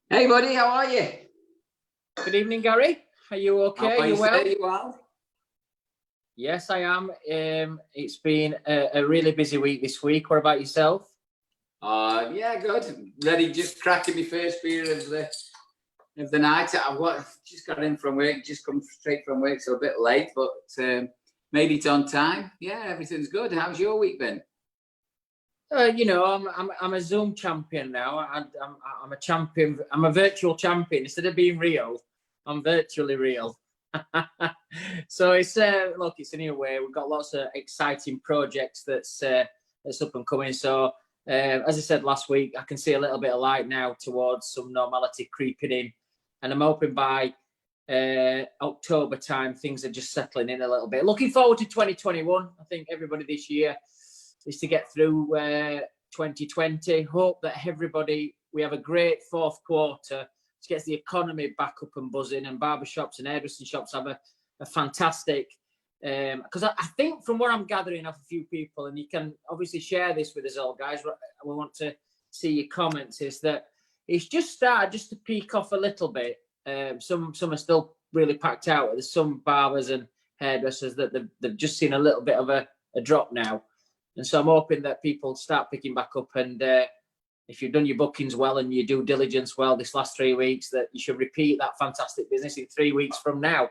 Hey, buddy, how are you? Good evening, Gary. Are you okay? Are you well? You well? Yes, I am. It's been a really busy week this week. What about yourself? Yeah, good. Ready, just cracking my first beer of the night. Just got in from work, just come straight from work, so a bit late, but made it on time. Yeah, everything's good. How's your week been? I'm a Zoom champion now. I'm a champion. I'm a virtual champion. Instead of being real, I'm virtually real. So it's it's a new way. We've got lots of exciting projects that's up and coming. So as I said last week, I can see a little bit of light now towards some normality creeping in, and I'm hoping by October time things are just settling in a little bit. Looking forward to 2021. I think everybody this year is to get through 2020. Hope that we have a great fourth quarter, which gets the economy back up and buzzing, and barbershops and hairdressing shops have a fantastic, because I think from what I'm gathering off a few people, and you can obviously share this with us all, guys, we want to see your comments, is that it's just started just to peak off a little bit. Some are still really packed out. There's some barbers and hairdressers that they've just seen a little bit of a drop now. And so I'm hoping that people start picking back up, and if you've done your bookings well and your due diligence well this last 3 weeks, that you should repeat that fantastic business in 3 weeks from now.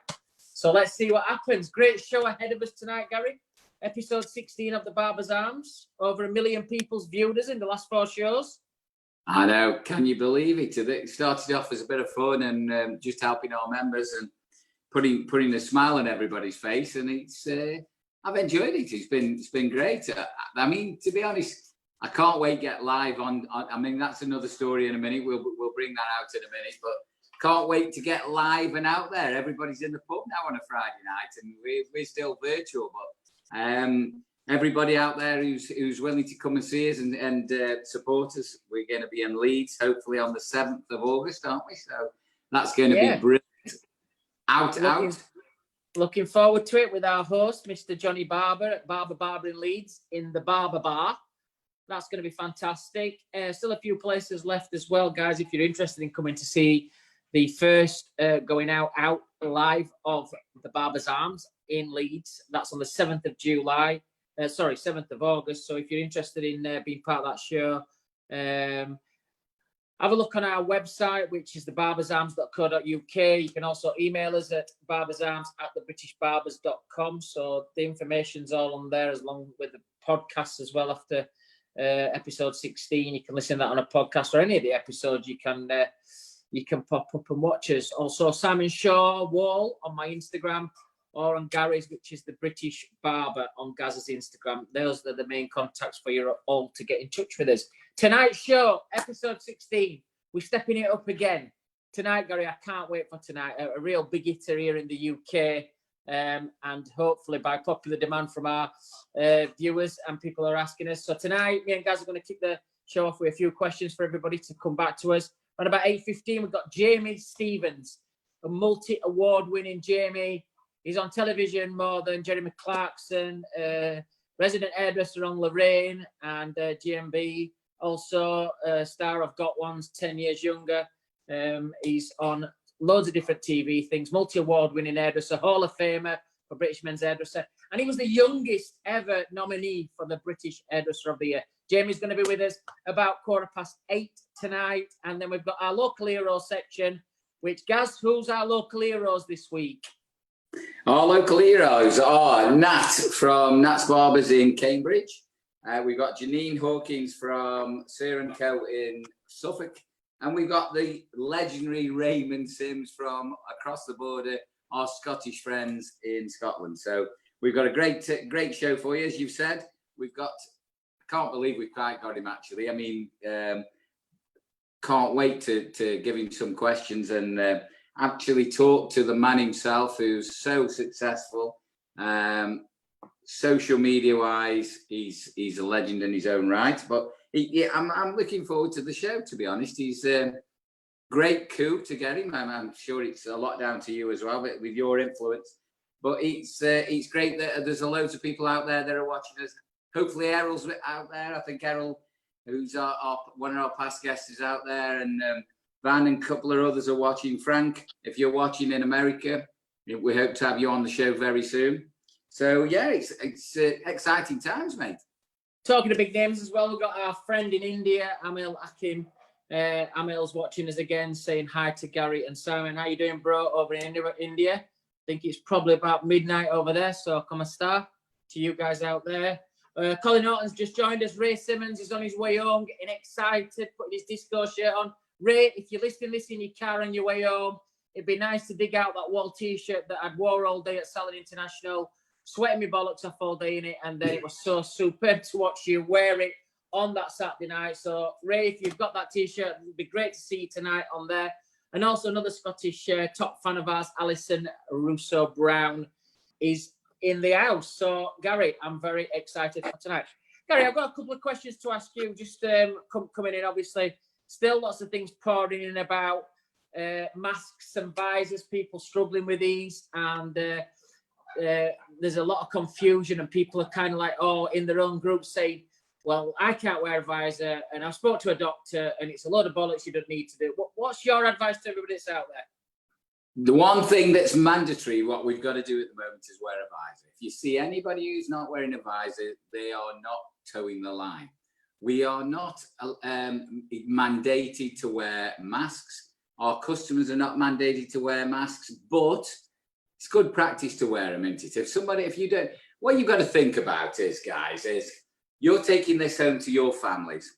So let's see what happens. Great show ahead of us tonight, Gary. Episode 16 of the Barbers' Arms. Over 1 million people's viewed us in the last 4 shows. I know. Can you believe it? It started off as a bit of fun and just helping our members and putting a smile on everybody's face, and it's. I've enjoyed it. It's been great. I mean, to be honest, I can't wait to get live on. I mean, that's another story in a minute. We'll bring that out in a minute. But can't wait to get live and out there. Everybody's in the pub now on a Friday night, and we're still virtual. But everybody out there who's willing to come and see us and support us, we're going to be in Leeds, hopefully on the 7th of August, aren't we? So that's going to be brilliant. Out. Looking forward to it with our host, Mr. Johnny Barber at Barber in Leeds in the Barber Bar. That's going to be fantastic. Still a few places left as well, guys, if you're interested in coming to see the first going out live of the Barbers' Arms in Leeds. That's on the 7th of July. 7th of August. So if you're interested in being part of that show, have a look on our website, which is thebarbersarms.co.uk. You can also email us at barbersarms@thebritishbarbers.com. So the information's all on there, as long with the podcast as well. After episode 16, you can listen to that on a podcast, or any of the episodes you can pop up and watch us. Also, Simon Shaw Wahl on my Instagram, or on Gary's, which is the British Barber on Gaz's Instagram. Those are the main contacts for you all to get in touch with us. Tonight's show, episode 16, we're stepping it up again. Tonight, Gary, I can't wait for tonight. A real big hitter here in the UK, and hopefully by popular demand from our viewers, and people are asking us. So tonight, me and Gaz are going to kick the show off with a few questions for everybody to come back to us. Around about 8:15, we've got Jamie Stevens, a multi-award winning Jamie. He's on television more than Jeremy Clarkson, resident hairdresser on Lorraine and GMB. Also, star of Got One's 10 Years Younger. He's on loads of different TV things. Multi-award winning hairdresser, Hall of Famer for British Men's Hairdresser. And he was the youngest ever nominee for the British Hairdresser of the Year. Jamie's going to be with us about 8:15 tonight. And then we've got our local heroes section, which, Gaz, who's our local heroes this week? Our local heroes are Nat from Nat's Barbers in Cambridge. We've got Janene Hawkins from Sir & Co in Suffolk. And we've got the legendary Raymond Sims from across the border, our Scottish friends in Scotland. So we've got a great show for you, as you've said. I can't believe we've quite got him, actually. I mean, can't wait to give him some questions and actually talk to the man himself, who's so successful. Social media wise, he's a legend in his own right. But I'm looking forward to the show, to be honest. He's great coup to get him. I'm sure it's a lot down to you as well, but with your influence. But it's great that there's loads of people out there that are watching us. Hopefully Errol's out there. I think Errol, who's one of our past guests, is out there, and Van and a couple of others are watching. Frank, if you're watching in America, we hope to have you on the show very soon. So yeah, it's exciting times, mate. Talking to big names as well, we've got our friend in India, Amil Akim. Amil's watching us again, saying hi to Gary and Simon. How you doing, bro, over in India? I think it's probably about midnight over there, so come a star to you guys out there. Colin Norton's just joined us. Ray Simmons is on his way home, getting excited, putting his disco shirt on. Ray, if you're listening to this in your car on your way home, it'd be nice to dig out that Wahl t-shirt that I'd wore all day at Salon International, sweating my bollocks off all day in it, and then it was so superb to watch you wear it on that Saturday night. So, Ray, if you've got that t-shirt, it'd be great to see you tonight on there. And also another Scottish top fan of ours, Alison Russo-Brown, is in the house. So, Gary, I'm very excited for tonight. Gary, I've got a couple of questions to ask you, just coming in, obviously. Still lots of things pouring in about masks and visors, people struggling with these, and there's a lot of confusion, and people are kind of like, oh, in their own group saying, well, I can't wear a visor, and I've spoke to a doctor, and it's a load of bollocks you don't need to do. What's your advice to everybody that's out there? The one thing that's mandatory, what we've got to do at the moment, is wear a visor. If you see anybody who's not wearing a visor, they are not towing the line. We are not mandated to wear masks. Our customers are not mandated to wear masks, but it's good practice to wear them, isn't it? If you don't, what you've got to think about is, guys, is you're taking this home to your families.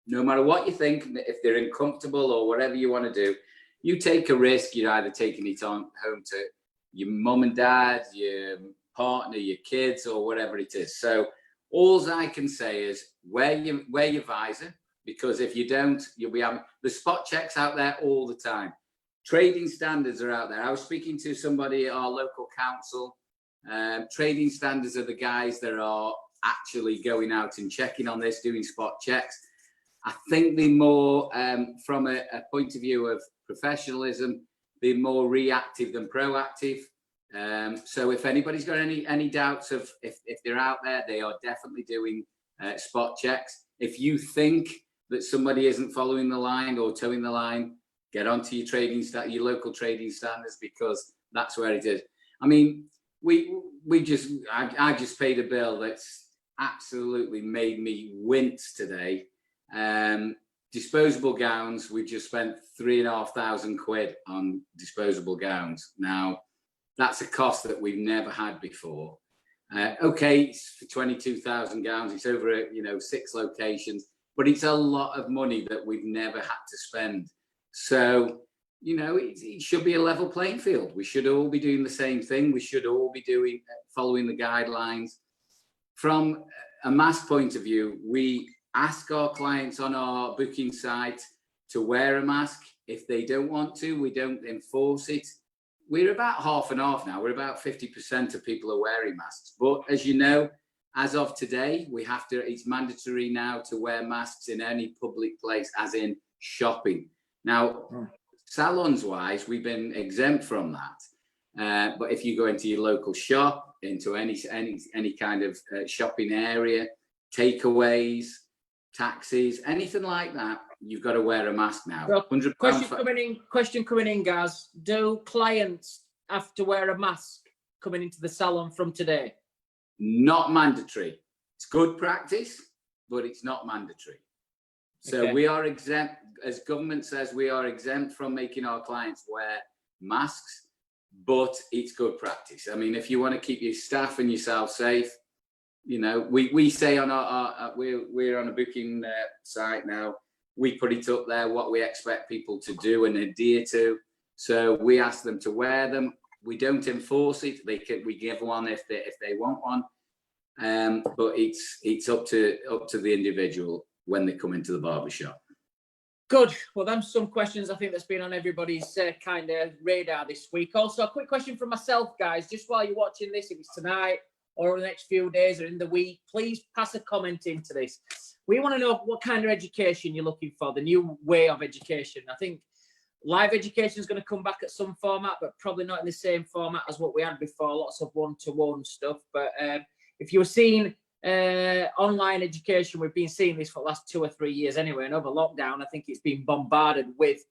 No matter what you think, if they're uncomfortable or whatever you want to do, you take a risk. You're either taking it on home to your mum and dad, your partner, your kids, or whatever it is. So all I can say is wear your visor, because if you don't, you'll be having the spot checks out there all the time. Trading standards are out there. I was speaking to somebody at our local council. Trading standards are the guys that are actually going out and checking on this, doing spot checks. I think they're more, from a point of view of professionalism, they're more reactive than proactive. So if anybody's got any doubts of if they're out there, they are definitely doing spot checks. If you think that somebody isn't following the line or towing the line, get onto your local trading standards, because that's where it is. I mean, I just paid a bill that's absolutely made me wince today. Disposable gowns, we just spent £3,500 on disposable gowns. Now, that's a cost that we've never had before. Okay, it's for 22,000 gowns. It's over, 6 locations, but it's a lot of money that we've never had to spend. So, it should be a level playing field. We should all be doing the same thing. We should all be following the guidelines. From a mask point of view, we ask our clients on our booking site to wear a mask. If they don't want to, we don't enforce it. We're about half and half now. We're about 50% of people are wearing masks. But as you know, as of today, it's mandatory now to wear masks in any public place, as in shopping. Now, salons wise, we've been exempt from that. But if you go into your local shop, into any kind of shopping area, takeaways, taxis, anything like that, you've got to wear a mask now. Question coming in, guys. Do clients have to wear a mask coming into the salon from today? Not mandatory. It's good practice, but it's not mandatory. So okay. We are exempt, as government says, we are exempt from making our clients wear masks, but it's good practice. I mean, if you want to keep your staff and yourself safe, we say on we're on a booking site now. We put it up there what we expect people to do and adhere to. So we ask them to wear them. We don't enforce it. We give one if they want one. But it's up to the individual when they come into the barbershop. Good. Well, that's some questions I think that's been on everybody's kind of radar this week. Also, a quick question from myself, guys. Just while you're watching this, if it's tonight or over the next few days or in the week, please pass a comment into this. We want to know what kind of education you're looking for, the new way of education. I think live education is going to come back at some format, but probably not in the same format as what we had before, lots of one-to-one stuff. But if you were seeing online education, we've been seeing this for the last 2 or 3 years anyway, and over lockdown, I think it's been bombarded with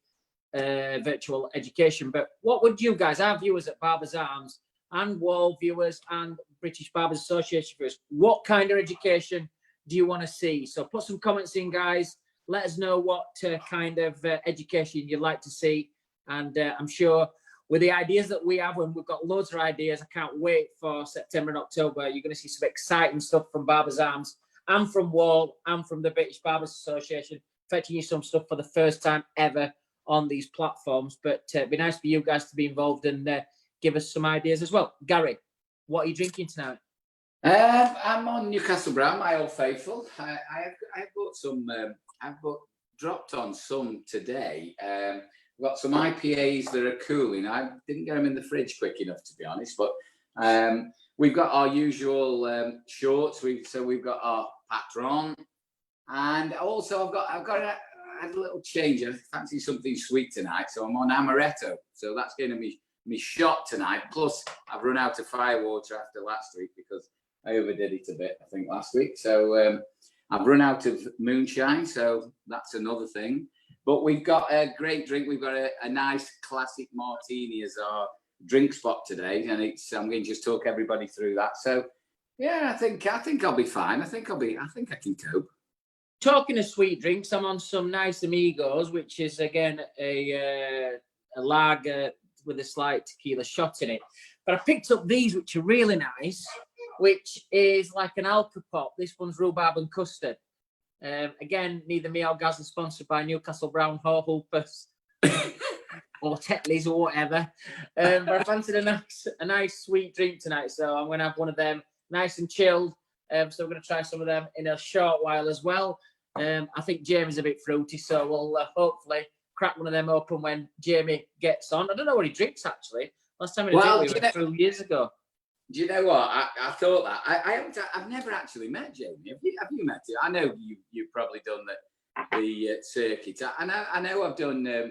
virtual education. But what would you guys, our viewers at Barbers Arms and Wahl viewers and British Barbers Association viewers, what kind of education do you want to see? So put some comments in, guys. Let us know what kind of education you'd like to see. And I'm sure with the ideas that we have, and we've got loads of ideas, I can't wait for September and October. You're going to see some exciting stuff from Barbers Arms and from Wahl and from the British Barbers Association, fetching you some stuff for the first time ever on these platforms. But it'd be nice for you guys to be involved and give us some ideas as well. Gary, what are you drinking tonight? I'm on Newcastle Brown, my old faithful. I bought some. I've dropped on some today. I've got some IPAs that are cooling. I didn't get them in the fridge quick enough, to be honest. But we've got our usual shorts. We've got our Patron, and also I've got a little change. I fancy something sweet tonight, so I'm on Amaretto. So that's going to be me shot tonight. Plus, I've run out of firewater after last week because I overdid it a bit, I think, last week. So I've run out of moonshine, so that's another thing. But we've got a great drink. We've got a nice classic martini as our drink spot today, and I'm going to just talk everybody through that. So yeah, I think I'll be fine. I think I can cope. Talking of sweet drinks, I'm on some nice Amigos, which is again a lager with a slight tequila shot in it. But I picked up these, which are really nice, which is like an Alcopop. This one's rhubarb and custard. Again, neither me or Gaz are sponsored by Newcastle Brown Hoopers or Tetley's or whatever. But I fancied a nice sweet drink tonight, so I'm going to have one of them, nice and chilled. So we're going to try some of them in a short while as well. I think Jamie's a bit fruity, so we'll hopefully crack one of them open when Jamie gets on. I don't know what he drinks, actually. Last time we went through years ago. Do you know what? I thought that. I've never actually met Jamie. Have you met him? I know you've probably done the circuit. I know I've done,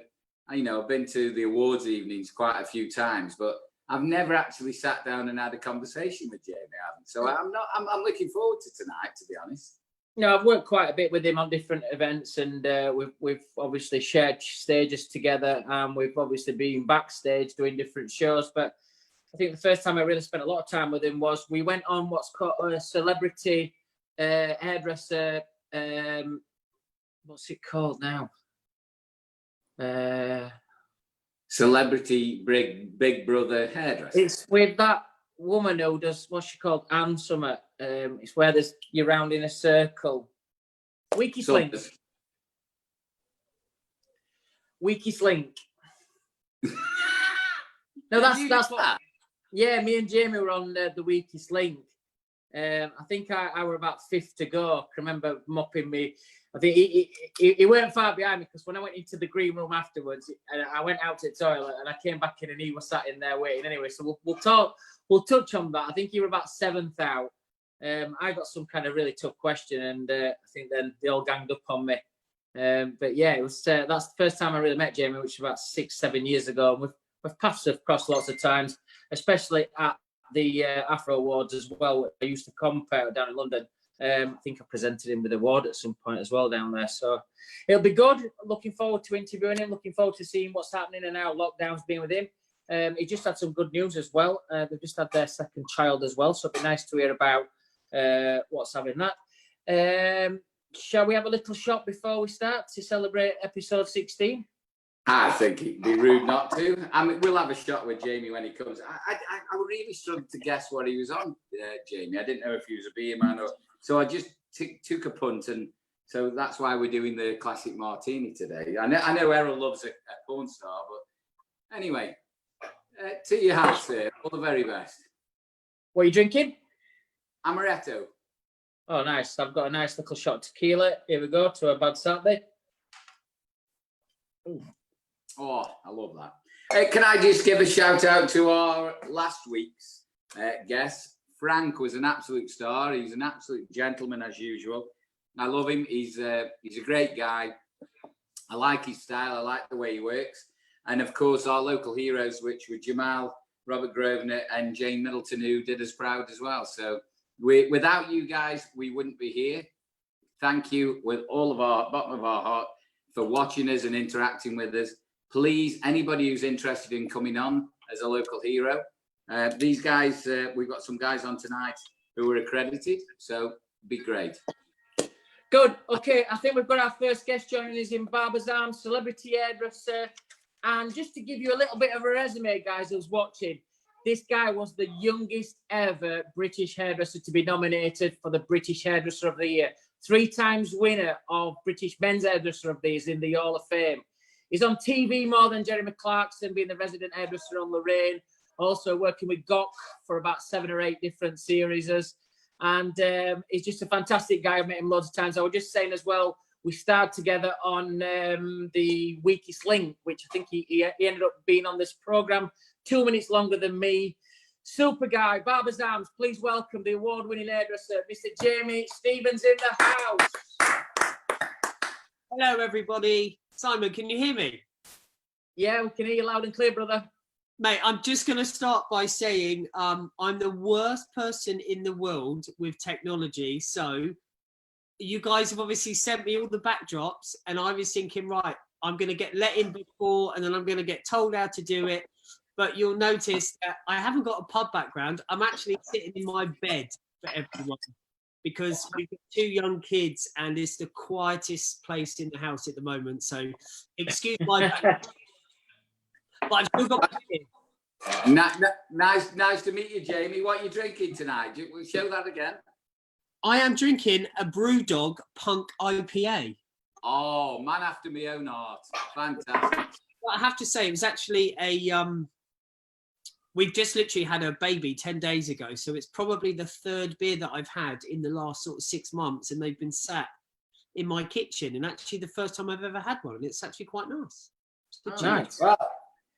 I've been to the awards evenings quite a few times, but I've never actually sat down and had a conversation with Jamie. So I'm looking forward to tonight, to be honest. No, I've worked quite a bit with him on different events, and we've obviously shared stages together, and we've obviously been backstage doing different shows. But I think the first time I really spent a lot of time with him was we went on what's called a celebrity hairdresser. What's it called now? Celebrity Big Brother hairdresser. It's with that woman who does, what's she called? Anne Summer. It's where you're round in a circle. Wiki Slink. Wiki Slink. No, that's what. Yeah, me and Jamie were on the Wiki Slink. I think I were about fifth to go. I remember mopping me. I think he weren't far behind me, because when I went into the green room afterwards, and I went out to the toilet and I came back in and he was sat in there waiting anyway. So we'll touch on that. I think you were about seventh out. I got some kind of really tough question, and I think then they all ganged up on me. But yeah, it was that's the first time I really met Jamie, which was about 6-7 years ago. And we've passed across lots of times, especially at the Afro Awards as well. I used to compare down in London. I think I presented him with an award at some point as well down there. So it'll be good. Looking forward to interviewing him. Looking forward to seeing what's happening and how lockdown's been with him. He just had some good news as well. They've just had their second child as well. So it'd be nice to hear about what's having that. Shall we have a little shot before we start to celebrate episode 16? I think it'd be rude not to. I mean, we'll have a shot with Jamie when he comes. I really struggled to guess what he was on, Jamie. I didn't know if he was a beer man or... So I just took a punt, and so that's why we're doing the classic martini today. I know Errol loves a porn star, but anyway, to your house, sir. All the very best. What are you drinking? Amaretto. Oh, nice. I've got a nice little shot of tequila. Here we go, to a bad Saturday. Ooh. Oh, I love that. Can I just give a shout out to our last week's guest? Frank was an absolute star. He's an absolute gentleman as usual. I love him. He's a great guy. I like his style. I like the way he works. And of course, our local heroes, which were Jamal, Robert Grosvenor, and Jane Middleton, who did us proud as well. So without you guys, we wouldn't be here. Thank you with all of our bottom of our heart for watching us and interacting with us. please, anybody who's interested in coming on as a local hero, these guys, we've got some guys on tonight who are accredited, so be great. Good. Okay, I think we've got our first guest joining us in Barbers Arms, celebrity hairdresser. And just to give you a little bit of a resume, guys, who's watching, this guy was the youngest ever British hairdresser to be nominated for the British Hairdresser of the Year. 3 times winner of British Men's Hairdresser of the Year in the Hall of Fame. He's on TV more than Jeremy Clarkson, being the resident hairdresser on Lorraine. Also working with Gok for about 7 or 8 different series. And he's just a fantastic guy. I've met him loads of times. I was just saying as well, we starred together on the Weakest Link, which I think he ended up being on this programme 2 minutes longer than me. Super guy. Barbers Arms, please welcome the award-winning hairdresser, Mr. Jamie Stevens in the house. Hello, everybody. Simon, can you hear me? Yeah, we can hear you loud and clear, brother. Mate, I'm just going to start by saying I'm the worst person in the world with technology. So you guys have obviously sent me all the backdrops and I was thinking, right, I'm going to get let in before and then I'm going to get told how to do it. But you'll notice that I haven't got a pub background. I'm actually sitting in my bed for everyone because we've got 2 young kids and it's the quietest place in the house at the moment. So excuse my background. But I've still got Nice to meet you, Jamie. What are you drinking tonight? We'll show that again. I am drinking a Brewdog Punk IPA. Oh, man after my own heart. Fantastic. Well, I have to say, it was actually a... we've just literally had a baby 10 days ago, so it's probably the 3rd beer that I've had in the last sort of 6 months, and they've been sat in my kitchen, and actually the first time I've ever had one, and it's actually quite nice. Nice. Wow.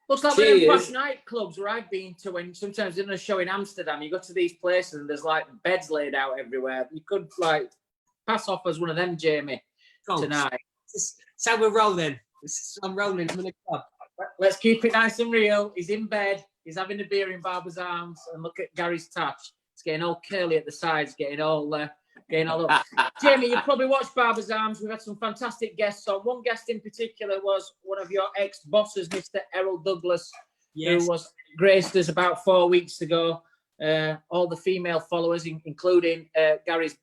Looks like one of them posh nightclubs where I've been to when sometimes in a show in Amsterdam, you go to these places and there's like beds laid out everywhere. You could like pass off as one of them, Jamie, tonight. So we're rolling. I'm rolling. I'm in a club. Let's keep it nice and real. He's in bed. He's having a beer in Barbers Arms. And look at Gary's touch. It's getting all curly at the sides, getting all up. Jamie, you probably watched Barbers Arms. We've had some fantastic guests on. One guest in particular was one of your ex-bosses, Mr. Errol Douglas, who was graced us about 4 weeks ago. All the female followers, including Gary's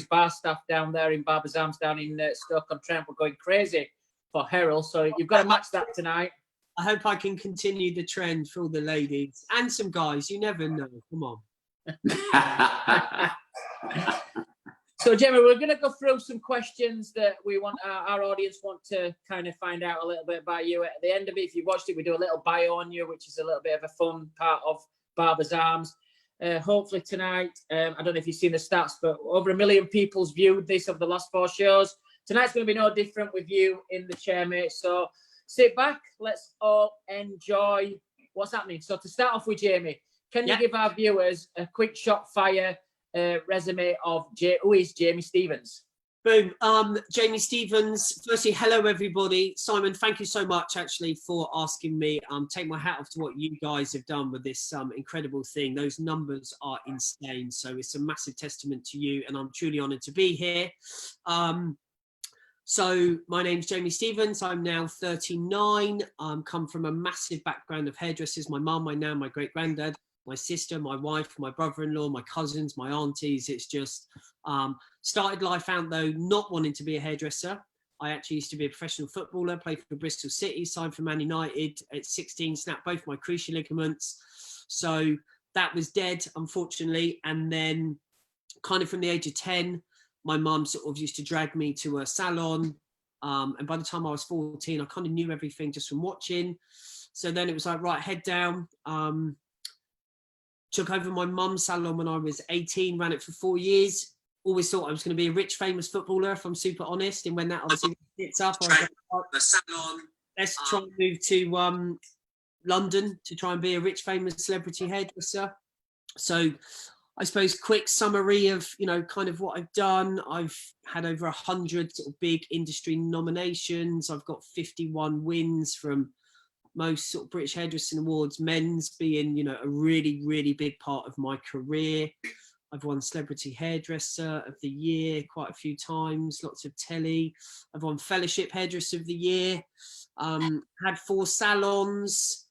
bar staff down there in Barbers Arms down in Stoke-on-Trent, were going crazy for Errol. So you've got to match that tonight. I hope I can continue the trend for all the ladies and some guys. You never know. Come on. So, Jamie, we're going to go through some questions that we want our audience want to kind of find out a little bit about you. At the end of it, if you watched it, we do a little bio on you, which is a little bit of a fun part of Barbers Arms. Hopefully tonight, I don't know if you've seen the stats, but over 1 million people's viewed this of the last 4 shows. Tonight's going to be no different with you in the chair, mate. So sit back. Let's all enjoy what's happening. So to start off with, Jamie, can you give our viewers a quick shot fire resume of who is Jamie Stevens? Boom. Jamie Stevens, firstly, hello, everybody. Simon, thank you so much, actually, for asking me. Take my hat off to what you guys have done with this incredible thing. Those numbers are insane. So it's a massive testament to you, and I'm truly honoured to be here. So my name's Jamie Stevens. I'm now 39. Come from a massive background of hairdressers. My mum, my nan, my great-granddad, my sister, my wife, my brother-in-law, my cousins, my aunties. It's just started life out, though, not wanting to be a hairdresser. I actually used to be a professional footballer, played for Bristol City, signed for Man United at 16, snapped both my cruciate ligaments. So that was dead, unfortunately. And then kind of from the age of 10, my mum sort of used to drag me to a salon. And by the time I was 14, I kind of knew everything just from watching. So then it was like, right, head down. Took over my mum's salon when I was 18, ran it for 4 years. Always thought I was going to be a rich, famous footballer, if I'm super honest. And when that obviously hits up, I was like, oh, the salon. Let's try and move to London to try and be a rich, famous celebrity hairdresser. So I suppose quick summary of, you know, kind of what I've done. I've had over 100 sort of big industry nominations. I've got 51 wins from most sort of British Hairdressing Awards, men's being, you know, a really, really big part of my career. I've won Celebrity Hairdresser of the Year quite a few times, lots of telly. I've won Fellowship Hairdresser of the Year. Had 4 salons,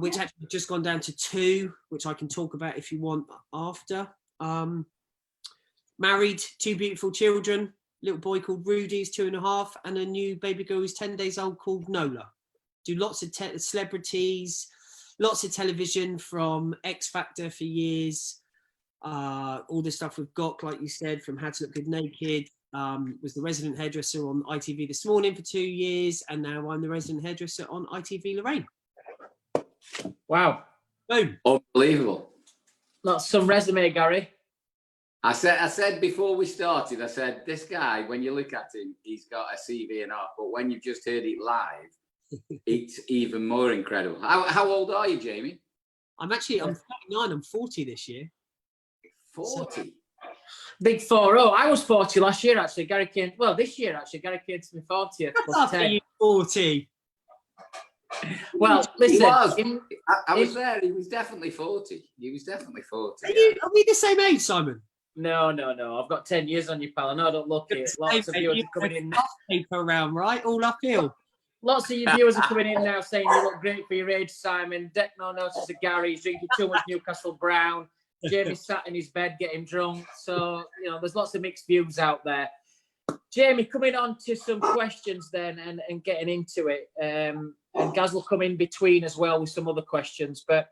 which actually just gone down to 2, which I can talk about if you want after. Married, 2 beautiful children, little boy called Rudy, who's 2.5, and a new baby girl who's 10 days old called Nola. Do lots of celebrities, lots of television, from X Factor for years, all the stuff with Gok, like you said, from How to Look Good Naked. Was the resident hairdresser on ITV This Morning for 2 years, and now I'm the resident hairdresser on ITV Lorraine. Wow. Boom. Unbelievable. That's some resume, Gary. I said before we started, I said, this guy, when you look at him, he's got a CV and all, but when you've just heard it live, it's even more incredible. How old are you, Jamie? I'm 39, I'm 40 this year. 40? Big 4-0. I was 40 last year, actually. Gary came, well, this year, actually. Gary came to me 40th. Plus 10. 40. Well, listen. I was there. He was definitely 40. He was definitely 40. Are we the same age, Simon? No. I've got 10 years on you, pal. I know I don't look it. Lots of viewers are coming in. Paper around, right? All uphill. Lots of your viewers are coming in now saying you look great for your age, Simon. Deck no notice of Gary. He's drinking too much Newcastle Brown. Jamie sat in his bed getting drunk. So, there's lots of mixed views out there. Jamie, coming on to some questions then and getting into it. And Gaz will come in between as well with some other questions. But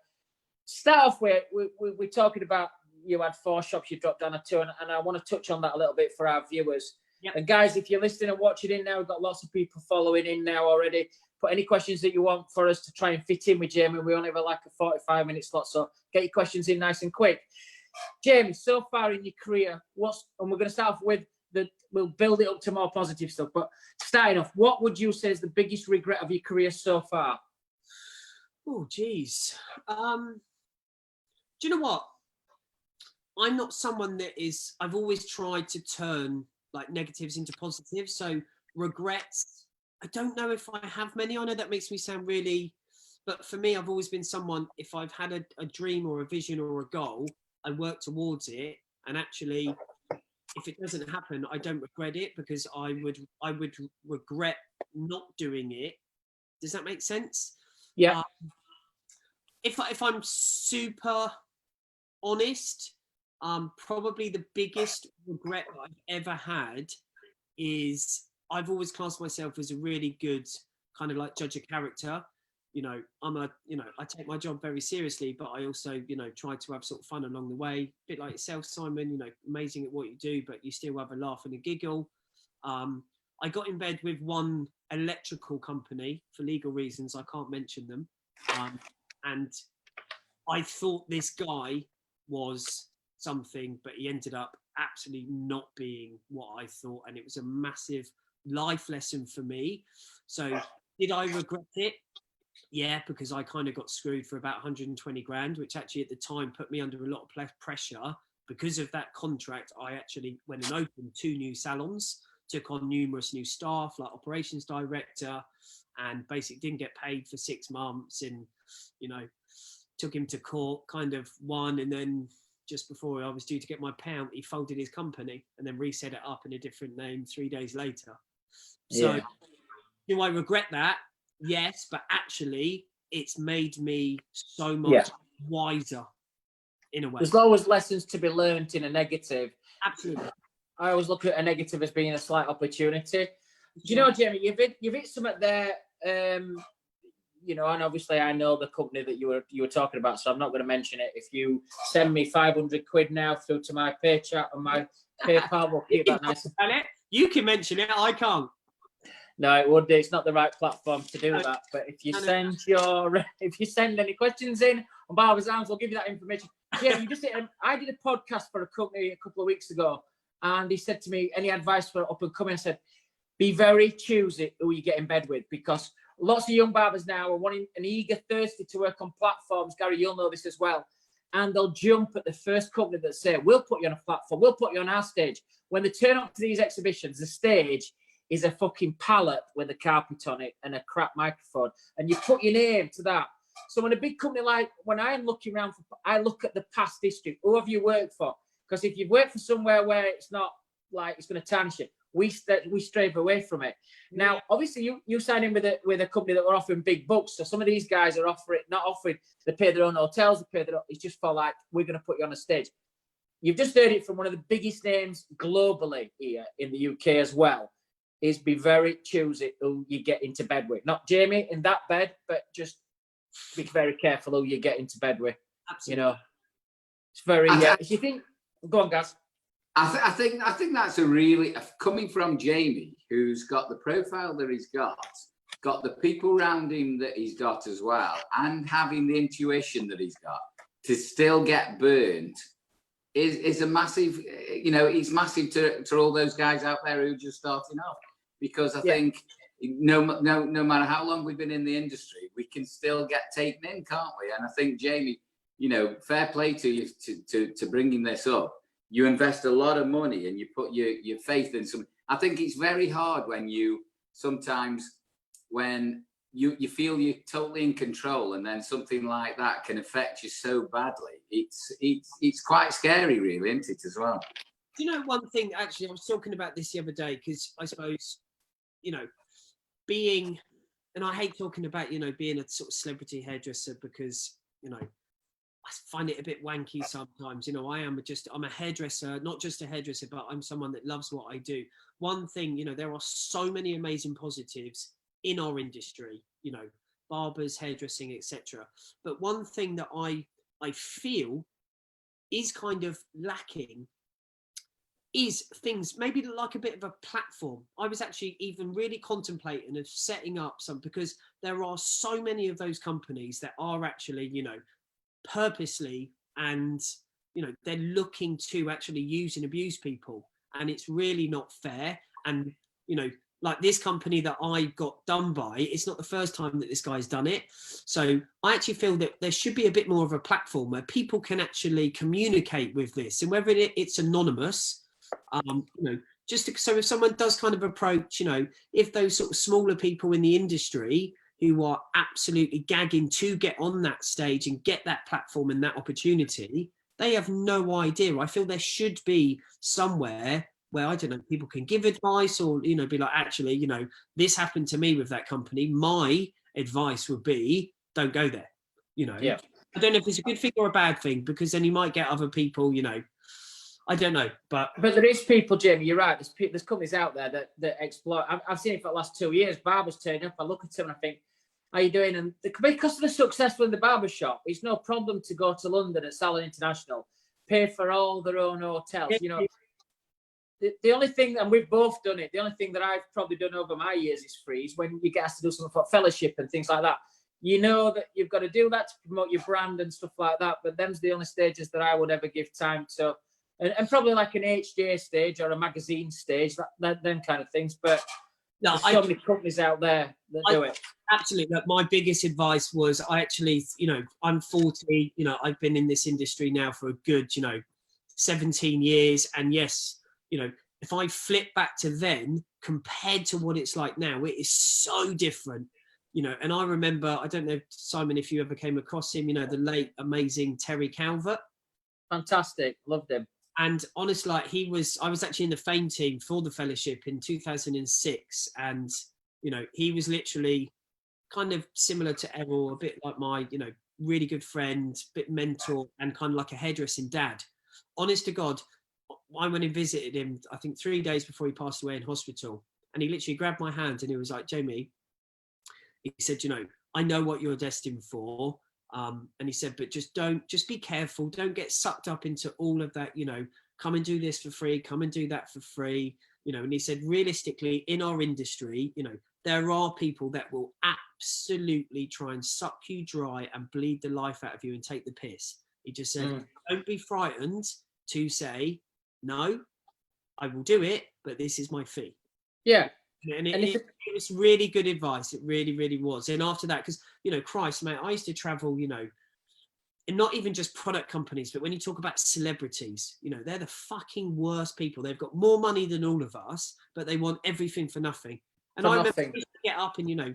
start off with, we're talking about you had 4 shops, you dropped down to 2. And I want to touch on that a little bit for our viewers. Yep. And guys, if you're listening and watching in now, we've got lots of people following in now already. Put any questions that you want for us to try and fit in with Jamie. We only have like a 45-minute slot, so get your questions in nice and quick. Jamie, so far in your career, and we're going to start off with we'll build it up to more positive stuff, but starting off, what would you say is the biggest regret of your career so far? Oh, geez. Do you know what? I'm not someone I've always tried to turn like negatives into positives. So regrets, I don't know if I have many. I know that makes me sound really, but for me, I've always been someone, if I've had a dream or a vision or a goal, I work towards it. And actually, if it doesn't happen, I don't regret it, because I would regret not doing it. Does that make sense? Yeah. If I'm super honest, probably the biggest regret that I've ever had is I've always classed myself as a really good kind of like judge of character. I take my job very seriously, but I also, try to have sort of fun along the way. A bit like yourself, Simon, amazing at what you do, but you still have a laugh and a giggle. I got in bed with one electrical company for legal reasons. I can't mention them. And I thought this guy was something, but he ended up absolutely not being what I thought. And it was a massive life lesson for me. So did I regret it? Yeah, because I kind of got screwed for about 120 grand, which actually at the time put me under a lot of pressure. Because of that contract, I actually went and opened 2 new salons, took on numerous new staff, like operations director, and basically didn't get paid for 6 months, and, took him to court, kind of won. And then just before I was due to get my pound, he folded his company and then reset it up in a different name 3 days later. So do I regret that? Yes, but actually it's made me so much wiser in a way. There's always lessons to be learned in a negative. Absolutely. I always look at a negative as being a slight opportunity. Do you know, Jamie, you've hit something there, and obviously I know the company that you were talking about, so I'm not going to mention it. If you send me 500 quid now through to my pay chat and my PayPal, we'll keep that nice. You can mention it, I can't. No, it would. It's not the right platform to do that. But if you send any questions in on Barbers Arms, we'll give you that information. Yeah, I did a podcast for a company a couple of weeks ago, and he said to me, "Any advice for up and coming?" I said, "Be very choosy who you get in bed with, because lots of young barbers now are wanting and eager, thirsty to work on platforms. Gary, you'll know this as well. And they'll jump at the first company that say, we'll put you on a platform, we'll put you on our stage. When they turn up to these exhibitions, the stage is a fucking pallet with a carpet on it and a crap microphone. And you put your name to that. So when a big company like, when I'm looking around, I look at the past history. Who have you worked for? Because if you've worked for somewhere where it's not like it's going to tarnish it, we stray away from it. Now, obviously, you signed in with a company that were offering big bucks. So some of these guys are not offering. They pay their own hotels. They pay their own. It's just for like, we're going to put you on a stage. You've just heard it from one of the biggest names globally here in the UK as well. Is be very choosy who you get into bed with. Not Jamie in that bed, but just be very careful who you get into bed with. Absolutely. You know, it's very. If you think, go on, Gaz. I think that's a really, coming from Jamie, who's got the profile that he's got the people around him that he's got as well, and having the intuition that he's got to still get burnt is a massive, you know, it's massive to all those guys out there who are just starting off. Because I think no matter how long we've been in the industry, we can still get taken in, can't we? And I think, Jamie, you know, fair play to you to bringing this up. You invest a lot of money and you put your faith in some. I think it's very hard when you feel you're totally in control, and then something like that can affect you so badly. It's quite scary, really, isn't it, as well? Do you know one thing? Actually, I was talking about this the other day, because I suppose, you know, being, and I hate talking about, you know, being a sort of celebrity hairdresser, because, you know, I find it a bit wanky sometimes. You know, I'm a hairdresser, not just a hairdresser, but I'm someone that loves what I do. One thing, you know, there are so many amazing positives in our industry, you know, barbers, hairdressing, etc. But one thing that I feel is kind of lacking is things maybe like a bit of a platform. I was actually even really contemplating of setting up some, because there are so many of those companies that are actually, you know, purposely, and, you know, they're looking to actually use and abuse people, and it's really not fair. And, you know, like this company that I got done by, it's not the first time that this guy's done it. So I actually feel that there should be a bit more of a platform where people can actually communicate with this, and whether it's anonymous, you know, so if someone does kind of approach, you know, if those sort of smaller people in the industry who are absolutely gagging to get on that stage and get that platform and that opportunity, they have no idea. I feel there should be somewhere where, I don't know, people can give advice, or, you know, be like, actually, you know, this happened to me with that company. My advice would be, don't go there. You know, I don't know if it's a good thing or a bad thing, because then you might get other people, you know, I don't know, but there is people, Jamie. You're right. There's companies out there that exploit. I've seen it for the last 2 years. Barbers turn up. I look at them and I think, "How you doing?" And because they're successful in the barber shop, it's no problem to go to London at Salon International, pay for all their own hotels. You know, the only thing, and we've both done it. The only thing that I've probably done over my years is free. Is when you get asked to do something for fellowship and things like that. You know that you've got to do that to promote your brand and stuff like that. But them's the only stages that I would ever give time to. And probably like an HJ stage or a magazine stage, them kind of things. But there's so many companies out there that do it. Absolutely. Look, my biggest advice was, I actually, you know, I'm 40, you know, I've been in this industry now for a good, you know, 17 years. And yes, you know, if I flip back to then compared to what it's like now, it is so different. You know, and I remember, I don't know, Simon, if you ever came across him, you know, the late, amazing Terry Calvert. Fantastic. Loved him. And honestly, like, I was actually in the fame team for the fellowship in 2006. And, you know, he was literally kind of similar to Errol, a bit like my, you know, really good friend, bit mentor, and kind of like a hairdressing dad. Honest to God, I went and visited him, I think 3 days before he passed away in hospital. And he literally grabbed my hand and he was like, "Jamie," he said, "you know, I know what you're destined for." And he said, "but just be careful. Don't get sucked up into all of that, you know, come and do this for free, come and do that for free." You know, and he said, realistically, in our industry, you know, there are people that will absolutely try and suck you dry and bleed the life out of you and take the piss. He just said, don't be frightened to say, "No, I will do it, but this is my fee." Yeah. And it was really good advice. It really, really was. And after that, because, you know, Christ, mate, I used to travel, you know, and not even just product companies, but when you talk about celebrities, you know, they're the fucking worst people. They've got more money than all of us, but they want everything for nothing. And I remember I used to get up and, you know,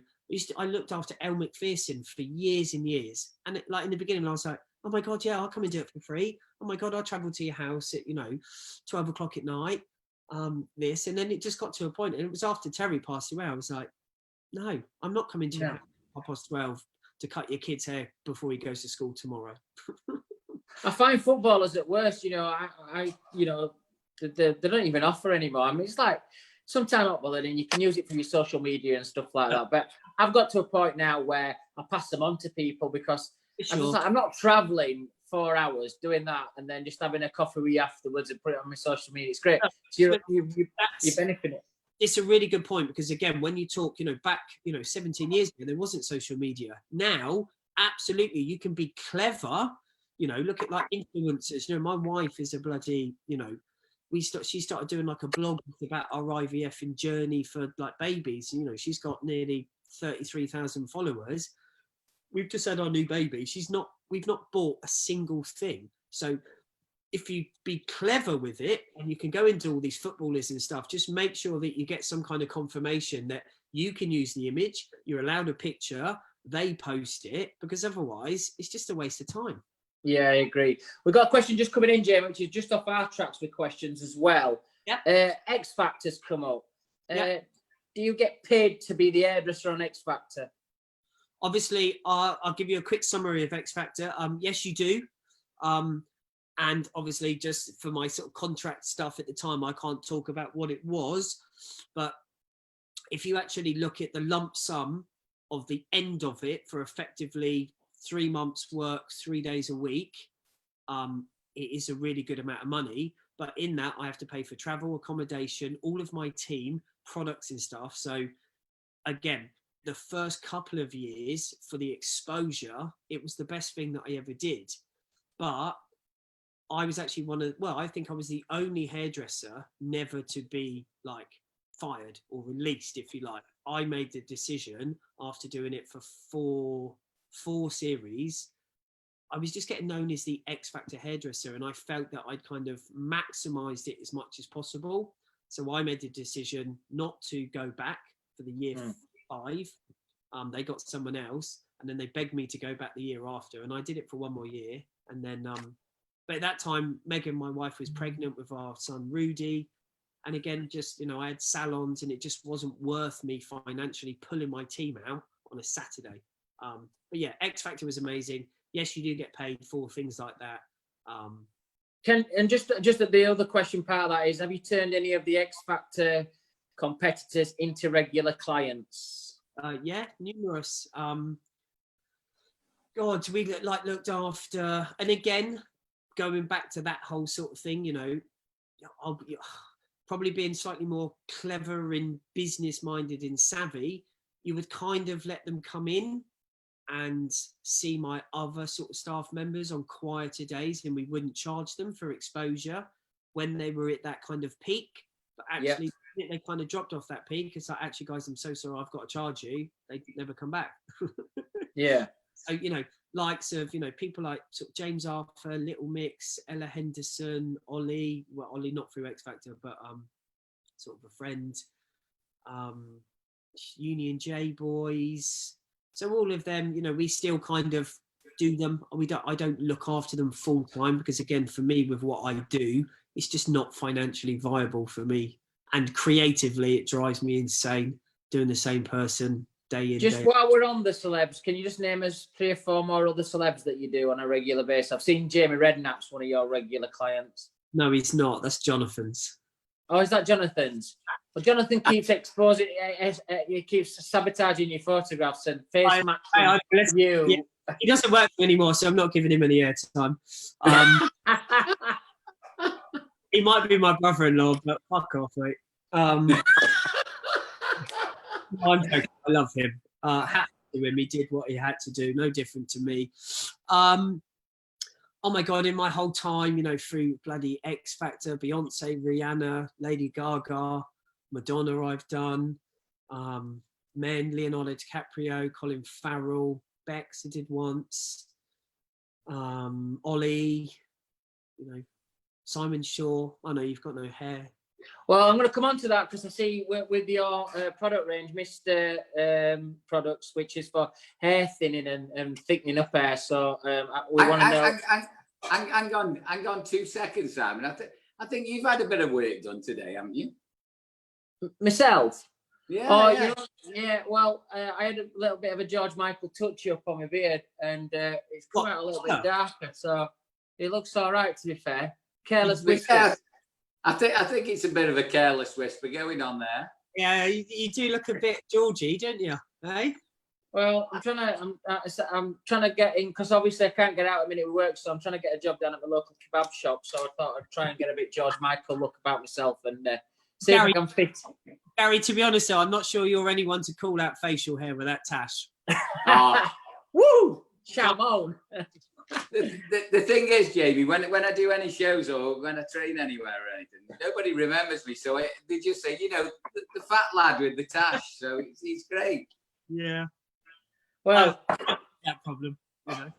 I looked after Elle McPherson for years and years. And like in the beginning, I was like, oh my God, yeah, I'll come and do it for free. Oh my God, I'll travel to your house at, 12 o'clock at night. This. And then it just got to a point, and it was after Terry passed away, I was like, no, I'm not coming to your house at 12 to cut your kid's hair before he goes to school tomorrow. I find footballers at worst, they don't even offer anymore. I mean, it's like sometimes not bothered, and you can use it for your social media and stuff like that. But I've got to a point now where I pass them on to people because I'm not traveling 4 hours doing that and then just having a coffee with you afterwards and put it on my social media. It's great. So you're benefiting. It's a really good point, because again, when you talk, back, 17 years ago, there wasn't social media. Now, absolutely, you can be clever. Look at like influencers. My wife is a bloody, she started doing like a blog about our IVF and journey for like babies. She's got nearly 33,000 followers. We've just had our new baby. We've not bought a single thing. So if you be clever with it, and you can go into all these footballers and stuff, just make sure that you get some kind of confirmation that you can use the image, you're allowed a picture, they post it, because otherwise it's just a waste of time. Yeah, I agree. We've got a question just coming in, Jamie, which is just off our tracks with questions as well. Yeah. X Factor's come up. Yeah. Do you get paid to be the hairdresser on X Factor? Obviously, I'll give you a quick summary of X Factor. Yes, you do. And obviously, just for my sort of contract stuff at the time, I can't talk about what it was. But if you actually look at the lump sum of the end of it for effectively 3 months work, 3 days a week, it is a really good amount of money. But in that, I have to pay for travel, accommodation, all of my team, products and stuff. So again, the first couple of years for the exposure, it was the best thing that I ever did. But I was actually I think I was the only hairdresser never to be like fired or released, if you like. I made the decision after doing it for four series. I was just getting known as the X Factor hairdresser, and I felt that I'd kind of maximized it as much as possible. So I made the decision not to go back for the year 5. They got someone else, and then they begged me to go back the year after, and I did it for 1 more year. And then, but at that time, Megan, my wife, was pregnant with our son Rudy, and again, just I had salons, and it just wasn't worth me financially pulling my team out on a Saturday. But yeah, X Factor was amazing. Yes, you do get paid for things like that. Just the other question part of that is, have you turned any of the X Factor competitors into regular clients? Yeah, numerous. God, we looked after, and again, going back to that whole sort of thing, I'll probably being slightly more clever and business minded and savvy, you would kind of let them come in and see my other sort of staff members on quieter days, and we wouldn't charge them for exposure when they were at that kind of peak. But actually, they kind of dropped off that peak. It's like, actually, guys, I'm so sorry, I've got to charge you. They never come back. Yeah. So, likes of, people like sort of James Arthur, Little Mix, Ella Henderson, Ollie, not through X Factor, but sort of a friend, Union J Boys. So all of them, we still kind of do them. I don't look after them full time, because again, for me, with what I do, it's just not financially viable for me. And creatively, it drives me insane doing the same person day in, just day while we're on the celebs, can you just name us 3 or 4 more other celebs that you do on a regular basis? I've seen Jamie Redknapp's one of your regular clients. No, he's not. That's Jonathan's. Oh, is that Jonathan's? Well, Jonathan keeps exposing, he keeps sabotaging your photographs and face matching you. Yeah. He doesn't work for me anymore, so I'm not giving him any airtime. He might be my brother-in-law, but fuck off, mate. I'm joking. I love him. Happy to him. He did what he had to do. No different to me. Oh my God, in my whole time, through bloody X Factor, Beyonce, Rihanna, Lady Gaga, Madonna I've done, Leonardo DiCaprio, Colin Farrell, Bex I did once, Ollie, Simon Shaw. I know you've got no hair. Well, I'm going to come on to that because I see with your product range, Mr. Products, which is for hair thinning and thickening up hair. So we want to know. Hang on 2 seconds, Simon. I think you've had a bit of work done today, haven't you? Myself? Yeah. Oh, yeah. You know, yeah. Well, I had a little bit of a George Michael touch up on my beard, and it's come out a little bit darker. So it looks all right, to be fair. Careless whisper. Yeah, I think it's a bit of a careless whisper going on there. Yeah, you do look a bit Georgie, don't you? Hey? Well, I'm trying to get in because obviously I can't get out a minute of work, so I'm trying to get a job done at my local kebab shop. So I thought I'd try and get a bit George Michael look about myself and see if I can fit. Gary, to be honest, though, I'm not sure you're anyone to call out facial hair with that tash. Oh. Woo! Shamon. The thing is, Jamie, when I do any shows or when I train anywhere or anything, nobody remembers me. So they just say, you know, the fat lad with the tash. So he's great. Yeah. Well, that problem. You know.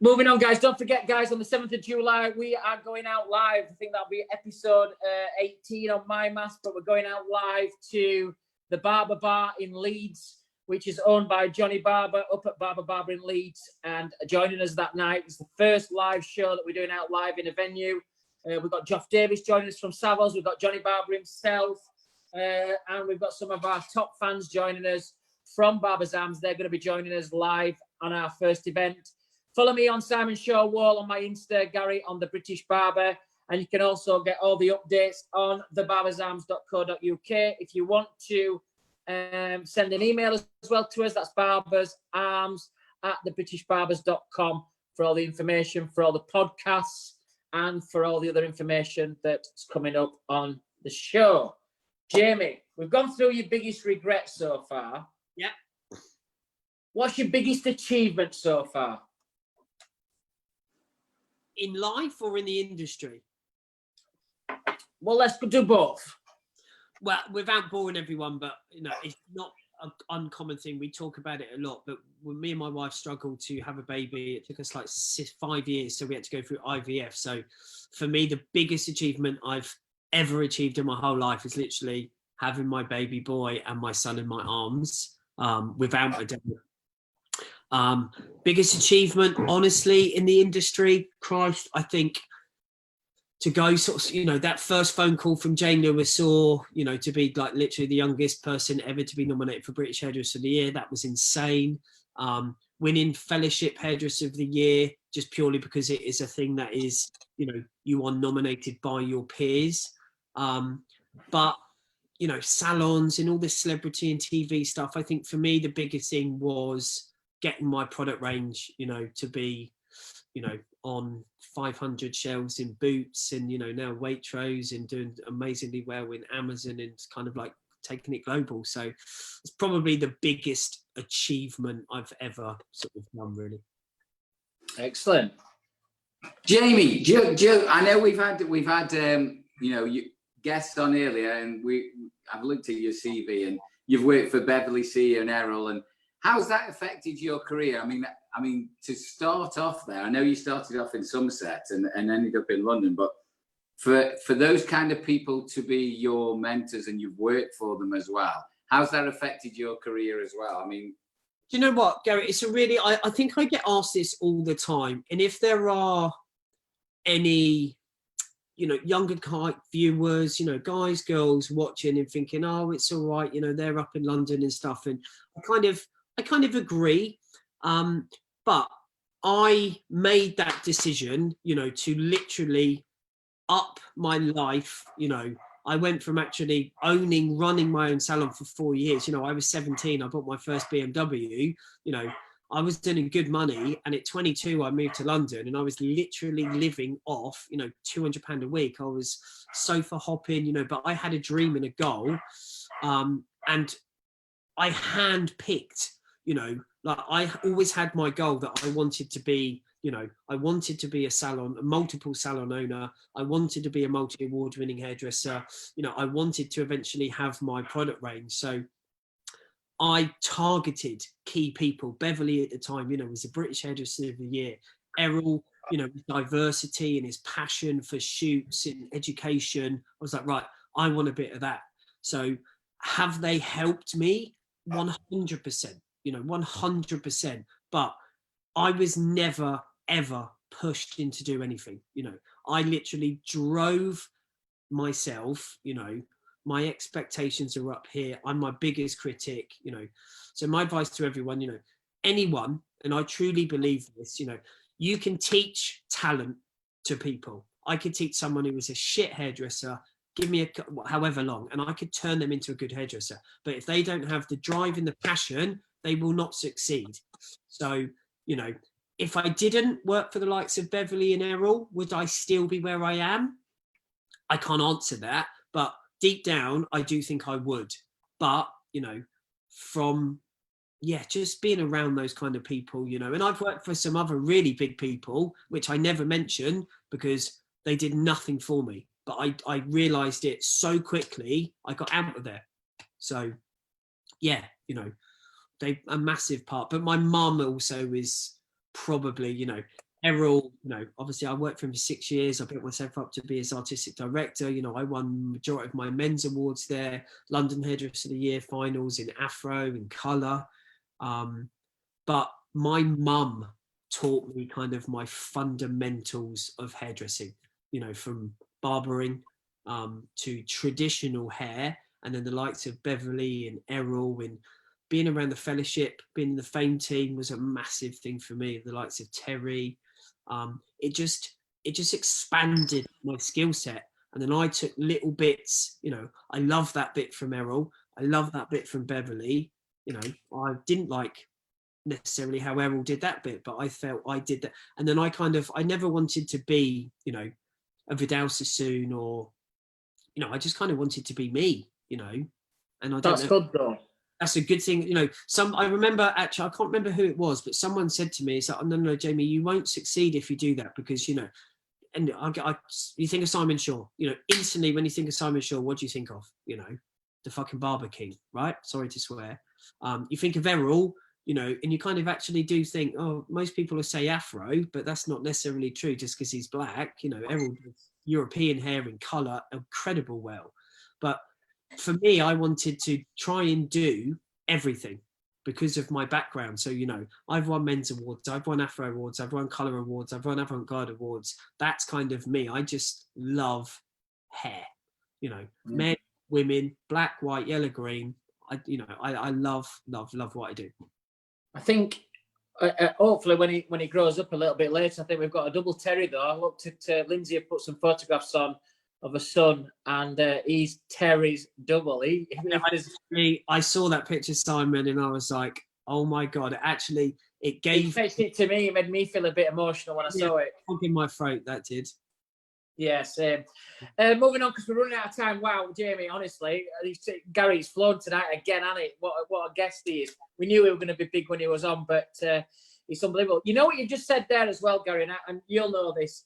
Moving on, guys. Don't forget, guys, on the 7th of July, we are going out live. I think that'll be episode 18 on my mask, but we're going out live to the Barber Bar in Leeds, which is owned by Johnny Barber up at Barber in Leeds. And joining us that night is the first live show that we're doing out live in a venue. We've got Geoff Davis joining us from Savills. We've got Johnny Barber himself. And we've got some of our top fans joining us from Barbers Arms. They're going to be joining us live on our first event. Follow me on Simon Shaw Wahl on my Insta, Gary on the British Barber. And you can also get all the updates on thebarbersarms.co.uk. If you want to send an email as well to us, that's barbersarms@thebritishbarbers.com for all the information, for all the podcasts, and for all the other information that's coming up on the show. Jamie, we've gone through your biggest regret so far. Yeah. What's your biggest achievement so far? In life or in the industry? Well, let's do both. Well, without boring everyone, but you know, it's not an uncommon thing. We talk about it a lot, but when me and my wife struggled to have a baby, it took us like 5 years, so we had to go through IVF. So for me, the biggest achievement I've ever achieved in my whole life is literally having my baby boy and my son in my arms, without a doubt. Biggest achievement, honestly, in the industry, Christ, I think to go sort of, you know, that first phone call from Jane Lewis, or, you know, to be like literally the youngest person ever to be nominated for British Hairdresser of the Year, that was insane. Winning Fellowship Hairdresser of the Year, just purely because it is a thing that is, you know, you are nominated by your peers. But, you know, salons and all this celebrity and TV stuff, I think for me, the biggest thing was getting my product range, you know, to be, you know, on 500 shelves in Boots and, you know, now Waitrose and doing amazingly well in Amazon and kind of like taking it global. So it's probably the biggest achievement I've ever sort of done, really. Excellent. Jamie, Joe, I know we've had you know, guests on earlier, and I've looked at your CV, and you've worked for Beverly C and Errol, and how's that affected your career? I mean, to start off there, I know you started off in Somerset and ended up in London, but for those kind of people to be your mentors and you've worked for them as well, how's that affected your career as well? I mean, do you know what, Gary? It's a really, I think I get asked this all the time. And if there are any, you know, younger viewers, you know, guys, girls watching and thinking, oh, it's all right, you know, they're up in London and stuff. And I kind of agree. But I made that decision, you know, to literally up my life. You know, I went from actually running my own salon for 4 years. You know, I was 17, I bought my first BMW, you know, I was earning good money. And at 22, I moved to London and I was literally living off, you know, £200 a week. I was sofa hopping, you know, but I had a dream and a goal. And I handpicked, you know, like I always had my goal that I wanted to be, you know, I wanted to be a multiple salon owner. I wanted to be a multi-award winning hairdresser. You know, I wanted to eventually have my product range. So I targeted key people. Beverly at the time, you know, was the British Hairdresser of the Year. Errol, you know, diversity and his passion for shoots and education. I was like, right, I want a bit of that. So have they helped me? 100%, you know, 100%. But I was never, ever pushed into do anything. You know, I literally drove myself, you know, my expectations are up here. I'm my biggest critic, you know. So my advice to everyone, you know, anyone, and I truly believe this, you know, you can teach talent to people. I could teach someone who was a shit hairdresser, give me however long, and I could turn them into a good hairdresser. But if they don't have the drive and the passion, they will not succeed. So, you know, if I didn't work for the likes of Beverly and Errol, would I still be where I am? I can't answer that, but deep down, I do think I would. But, you know, from, yeah, just being around those kind of people, you know, and I've worked for some other really big people, which I never mention because they did nothing for me. But I realized it so quickly, I got out of there. So, yeah, you know, they a massive part. But my mum also is probably, you know, Errol, you know, obviously I worked for him for 6 years. I built myself up to be his artistic director. You know, I won the majority of my men's awards there, London Hairdresser of the Year finals in Afro, in colour. But my mum taught me kind of my fundamentals of hairdressing, you know, from barbering to traditional hair, and then the likes of Beverly and Errol, and being around the fellowship, being in the fame team was a massive thing for me. The likes of Terry, it just expanded my skill set. And then I took little bits, you know, I love that bit from Errol, I love that bit from Beverly. You know, I didn't like necessarily how Errol did that bit, but I felt I did that. And then I never wanted to be, you know, a Vidal Sassoon, or, you know, I just kind of wanted to be me, you know. And I don't That's know. good though. That's a good thing, you know. I remember, actually, I can't remember who it was, but someone said to me, "It's like, oh, no, Jamie, you won't succeed if you do that, because, you know." And you think of Simon Shaw, you know, instantly when you think of Simon Shaw, what do you think of? You know, the fucking Barber King, right? Sorry to swear. You think of Errol, you know, and you kind of actually do think, oh, most people will say Afro, but that's not necessarily true just because he's black. You know, Errol does European hair in colour incredible well. But for me, I wanted to try and do everything because of my background. So, you know, I've won men's awards, I've won Afro awards, I've won colour awards, I've won avant-garde awards. That's kind of me. I just love hair, you know, men, women, black, white, yellow, green. I love what I do. I think hopefully when he grows up a little bit later, I think we've got a double Terry though. I looked at Lindsay had put some photographs on of a son, and he's Terry's double. I saw that picture, Simon, and I was like, oh my god! Actually, it gave it to me. It made me feel a bit emotional when I saw it. In my throat, that did. Yeah, same. Moving on, because we're running out of time. Wow, Jamie, honestly, Gary's flown tonight again, hasn't it? What a guest he is. We knew he was going to be big when he was on, but it's unbelievable. You know what you just said there as well, Gary, and you'll know this.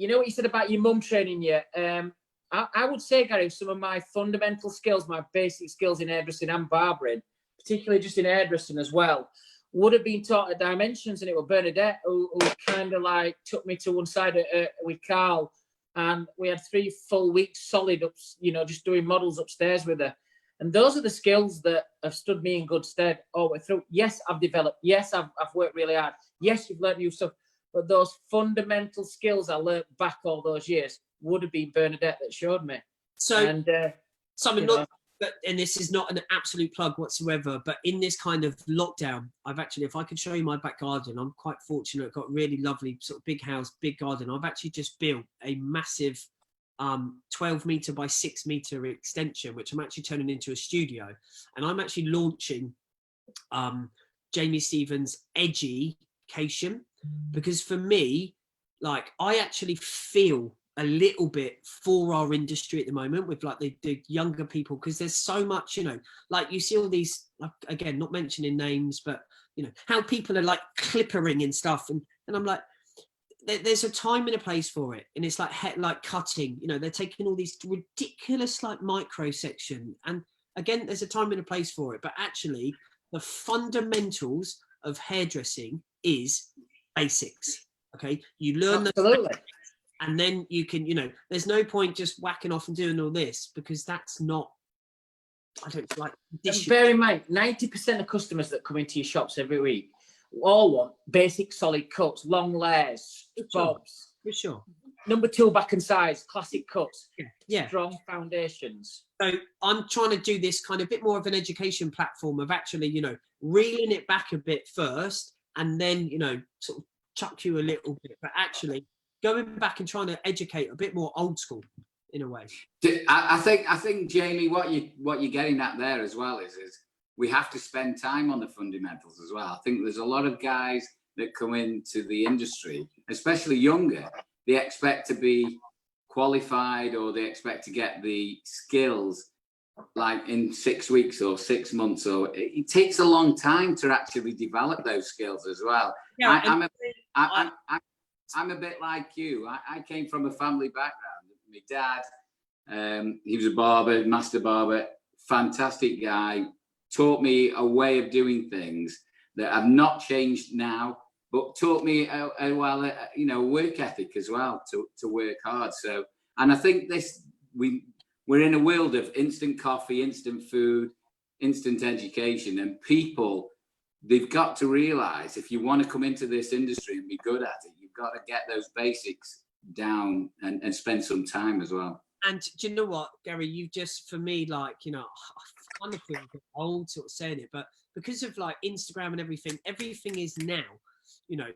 You know what you said about your mum training you? I would say, Gary, some of my fundamental skills, my basic skills in hairdressing and barbering, particularly just in hairdressing as well, would have been taught at Dimensions, and it was Bernadette who kind of like took me to one side with Carl, and we had 3 full weeks solid up, you know, just doing models upstairs with her. And those are the skills that have stood me in good stead all the way through. Yes, I've developed. Yes, I've worked really hard. Yes, you've learned new stuff. But those fundamental skills I learned back all those years would have been Bernadette that showed me. So, and, Simon, and this is not an absolute plug whatsoever, but in this kind of lockdown, I've actually, if I could show you my back garden, I'm quite fortunate, got really lovely sort of big house, big garden. I've actually just built a massive 12 metre by 6 metre extension, which I'm actually turning into a studio. And I'm actually launching Jamie Stevens' Education, because for me, like, I actually feel a little bit for our industry at the moment with like the younger people, because there's so much, you know, like you see all these, like, again, not mentioning names, but you know how people are like clippering and stuff, and I'm like, there's a time and a place for it, and it's like cutting, you know, they're taking all these ridiculous like micro section, and again, there's a time and a place for it, but actually the fundamentals of hairdressing is basics. Okay, you learn absolutely. And then you can, you know, there's no point just whacking off and doing all this, because that's not, I don't like this. Bear in mind, 90% of customers that come into your shops every week all want basic solid cuts, long layers, bobs. For sure. Number 2 back and sides, classic cuts. Yeah. Strong foundations. So I'm trying to do this kind of bit more of an education platform of actually, you know, reeling it back a bit first, and then, you know, sort of chuck you a little bit, but actually going back and trying to educate a bit more old school in a way. I think Jamie, what you're getting at there as well is we have to spend time on the fundamentals as well. I think there's a lot of guys that come into the industry, especially younger, they expect to be qualified, or they expect to get the skills like in 6 weeks or 6 months, or it takes a long time to actually develop those skills as well. Yeah, I'm a bit like you. I came from a family background. My dad, he was a barber, master barber, fantastic guy, taught me a way of doing things that have not changed now, but taught me you know, work ethic as well, to work hard. So, and I think we're in a world of instant coffee, instant food, instant education, and people, they've got to realize if you want to come into this industry and be good at it, you've got to get those basics down and spend some time as well. And do you know what, Gary, you just, for me, like, you know, I kind of feel a bit old sort of saying it, but because of like Instagram and everything is now, you know,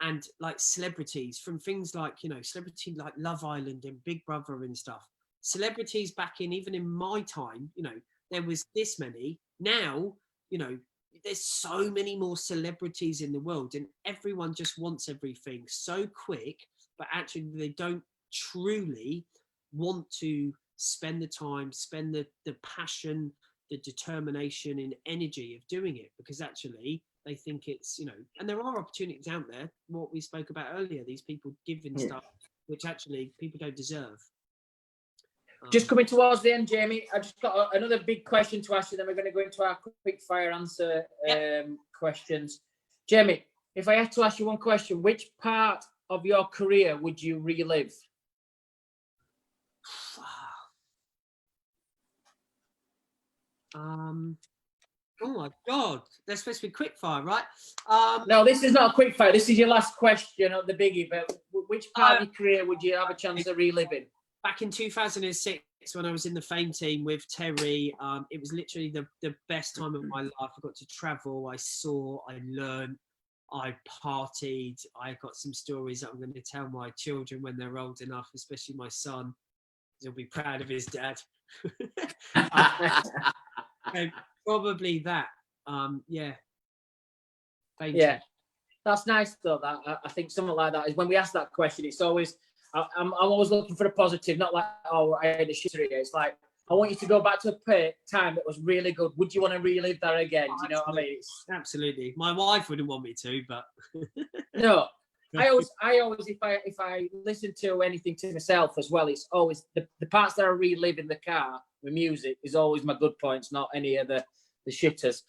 and like celebrities, from things like, you know, celebrity like Love Island and Big Brother and stuff, celebrities back in, even in my time, you know, there was this many. Now, you know, there's so many more celebrities in the world, and everyone just wants everything so quick, but actually they don't truly want to spend the time, spend the passion, the determination and energy of doing it, because actually they think it's, you know, and there are opportunities out there, what we spoke about earlier, these people giving stuff which actually people don't deserve. Just coming towards the end, Jamie, I just got another big question to ask you, then we're going to go into our quick fire answer questions. Jamie, if I had to ask you one question, which part of your career would you relive? Oh my God, that's supposed to be quick fire, right? No, this is not a quick fire. This is your last question of the biggie, but which part of your career would you have a chance of reliving? Back in 2006, when I was in the Fame team with Terry, it was literally the best time of my life. I got to travel, I saw, I learned, I partied. I got some stories that I'm going to tell my children when they're old enough, especially my son. He'll be proud of his dad. Probably that. Yeah. Yeah, that's nice though. That I think something like that is when we ask that question, it's always I'm always looking for the positive, not like, oh, I had a shittery. It's like, I want you to go back to a time that was really good. Would you want to relive that again? Do you know what I mean? Absolutely. My wife wouldn't want me to, but no. I always, if I listen to anything to myself as well, it's always the parts that I relive in the car with music is always my good points, not any of the shitters.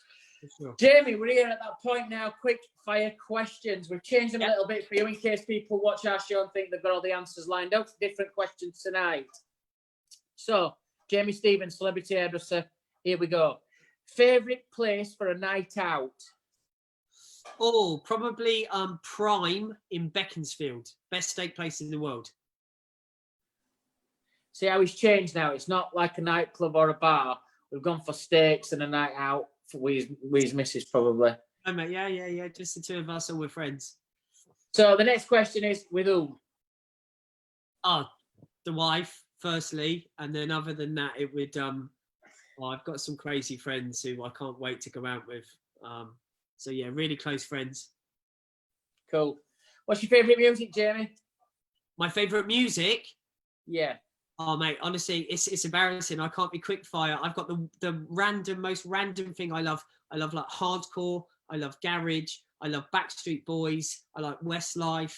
Sure. Jamie, we're here at that point now. Quick fire questions. We've changed them a little bit for you in case people watch our show and think they've got all the answers lined up. Different questions tonight. So, Jamie Stevens, celebrity hairdresser. Here we go. Favorite place for a night out? Oh, probably Prime in Beaconsfield. Best steak place in the world. See how he's changed now. It's not like a nightclub or a bar. We've gone for steaks and a night out with his missus, probably. Oh, mate, yeah. Just the two of us, all we're friends. So the next question is, with who? Oh, the wife, firstly. And then other than that, it would... I've got some crazy friends who I can't wait to go out with. So, yeah, really close friends. Cool. What's your favourite music, Jamie? My favourite music? Yeah. Oh, mate, honestly, it's embarrassing. I can't be quick fire. I've got the most random thing I love. I love like hardcore. I love garage. I love Backstreet Boys. I like Westlife.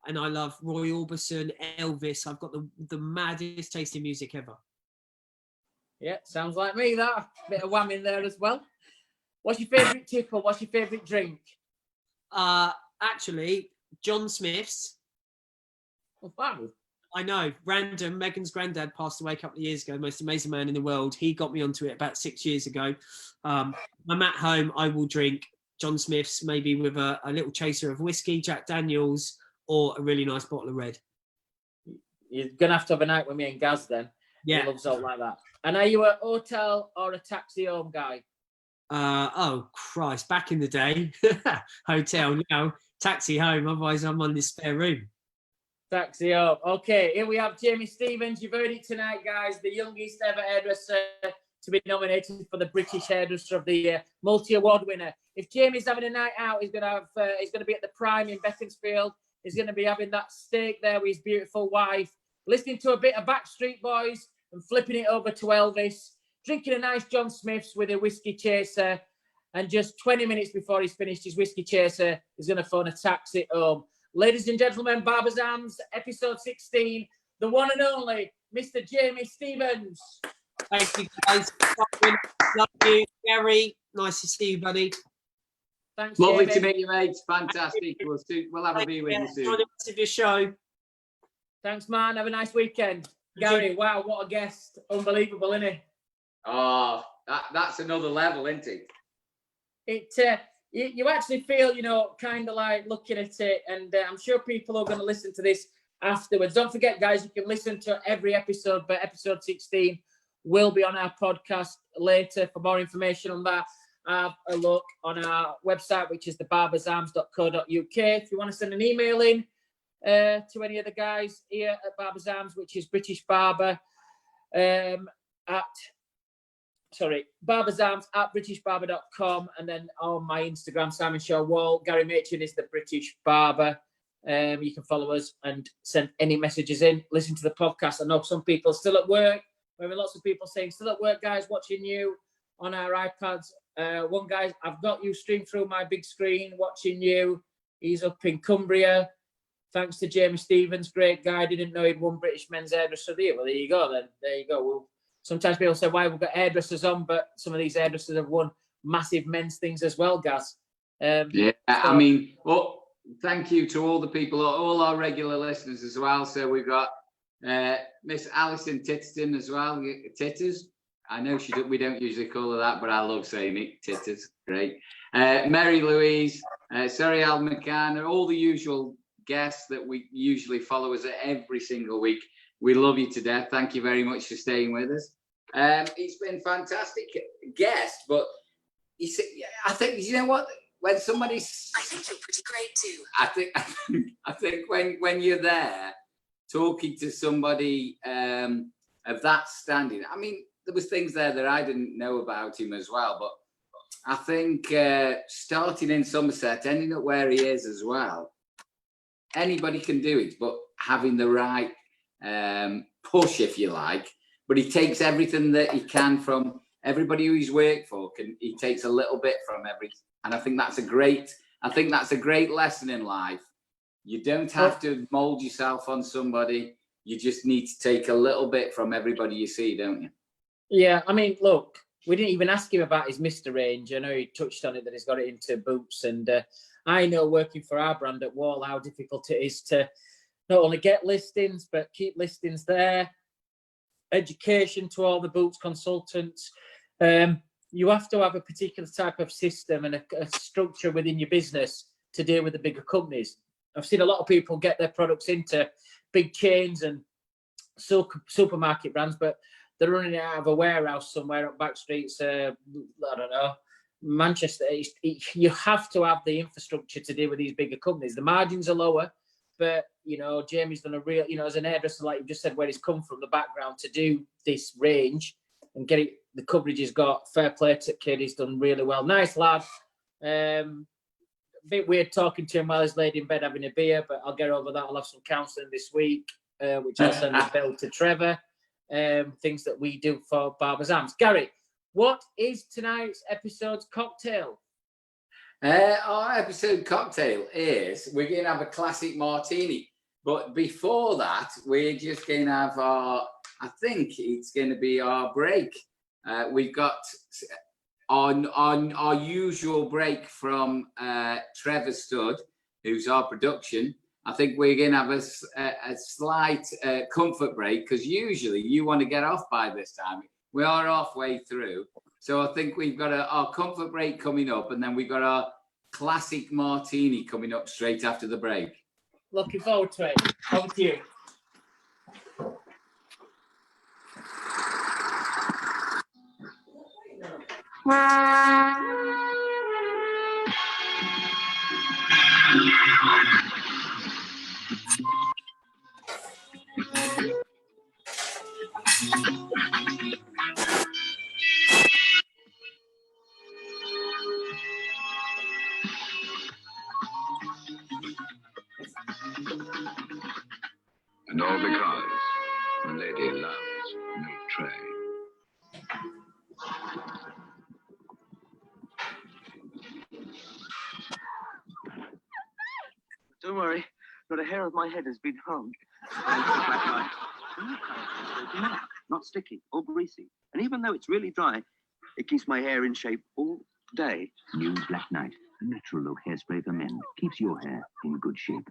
And I love Roy Orbison, Elvis. I've got the maddest taste in music ever. Yeah, sounds like me, that. Bit of wham in there as well. What's your favourite tipple? What's your favourite drink? Actually, John Smith's. Oh, wow. I know. Random. Megan's granddad passed away a couple of years ago. Most amazing man in the world. He got me onto it about 6 years ago. I'm at home. I will drink John Smith's, maybe with a little chaser of whiskey, Jack Daniels, or a really nice bottle of red. You're gonna have to have a night with me and Gaz then. Yeah. He loves all like that. And are you a hotel or a taxi home guy? Oh Christ! Back in the day, hotel. Now taxi home. Otherwise, I'm on this spare room. Taxi home. Okay, here we have Jamie Stevens. You've heard it tonight, guys. The youngest ever hairdresser to be nominated for the British Hairdresser of the Year, multi-award winner. If Jamie's having a night out, he's gonna be at the Prime in Beaconsfield. He's gonna be having that steak there with his beautiful wife, listening to a bit of Backstreet Boys and flipping it over to Elvis, drinking a nice John Smith's with a whiskey chaser, and just 20 minutes before he's finished his whiskey chaser, he's going to phone a taxi home. Ladies and gentlemen, Barbers Arms, episode 16, the one and only Mr. Jamie Stevens. Thank you, guys. Love you, Gary. Nice to see you, buddy. Thanks, Lovely Jamie. to meet you, mate. Fantastic. We'll have a beer with you soon. Enjoy the rest of your show. Thanks, man. Have a nice weekend. Gary, wow, what a guest. Unbelievable, isn't he? Oh, that's another level, isn't it? You actually feel, kind of like looking at it, and I'm sure people are going to listen to this afterwards. Don't forget, guys, you can listen to every episode, but episode 16 will be on our podcast later. For more information on that, have a look on our website, which is thebarbersarms.co.uk. If you want to send an email in to any of the guys here at Barbers Arms, which is British Barber barbersarms@britishbarber.com, and then on my Instagram, Simon Shaw Wahl. Gary Machin is the British Barber. You can follow us and send any messages in. Listen to the podcast. I know some people are still at work. We're having lots of people saying, still at work, guys, watching you on our iPads. One guy, I've got you streamed through my big screen, watching you. He's up in Cumbria. Thanks to Jamie Stevens, great guy. Didn't know he'd won British Men's Hairdresser of the Year. Well, there you go then. There you go. Well, sometimes people say, why we've got hairdressers on, but some of these hairdressers have won massive men's things as well, Gaz. I mean, well, thank you to all the people, all our regular listeners as well. So we've got Miss Alison Titterton as well. Titters. I know we don't usually call her that, but I love saying it. Titters. Great. Mary Louise, Al McCann, all the usual guests that we usually follow us every single week. We love you to death. Thank you very much for staying with us. It's been fantastic guest, but you see, I think, you know what? When somebody's, I think you're pretty great too. I think when you're there talking to somebody of that standing, I mean, there was things there that I didn't know about him as well, but I think starting in Somerset, ending up where he is as well, anybody can do it, but having the right push, if you like. But he takes everything that he can from everybody who he's worked for. He takes a little bit from every, and I think that's a great lesson in life. You don't have to mold yourself on somebody. You just need to take a little bit from everybody you see, don't you? Yeah, I mean, look, we didn't even ask him about his Mr. range. I know he touched on it, that he's got it into boots, and I know working for our brand at Wahl how difficult it is to not only get listings, but keep listings there. Education to all the boots consultants. You have to have a particular type of system and a structure within your business to deal with the bigger companies. I've seen a lot of people get their products into big chains and supermarket brands, but they're running it out of a warehouse somewhere up back streets, I don't know, Manchester. You have to have the infrastructure to deal with these bigger companies. The margins are lower, but, Jamie's done a real, as an hairdresser, like you just said, where he's come from, the background to do this range and get it, the coverage he's got. Fair play to kid, he's done really well. Nice lad. A bit weird talking to him while he's laid in bed having a beer, but I'll get over that. I'll have some counselling this week, which I'll send a bill to Trevor. Things that we do for Barbers Arms. Gary, what is tonight's episode's cocktail? Our episode cocktail is, we're going to have a classic martini, but before that, we're just going to have I think it's going to be our break. We've got our usual break from Trevor Stud, who's our production, I think we're going to have a slight comfort break because usually you want to get off by this time. We are halfway through. So I think we've got our comfort break coming up, and then we've got our classic martini coming up straight after the break. Looking forward to it. Over to you. And all because the lady loves milk tray. Don't worry, not a hair of my head has been harmed. Not sticky or greasy. And even though it's really dry, it keeps my hair in shape all day. New Black Knight, a natural look hairspray for men, keeps your hair in good shape.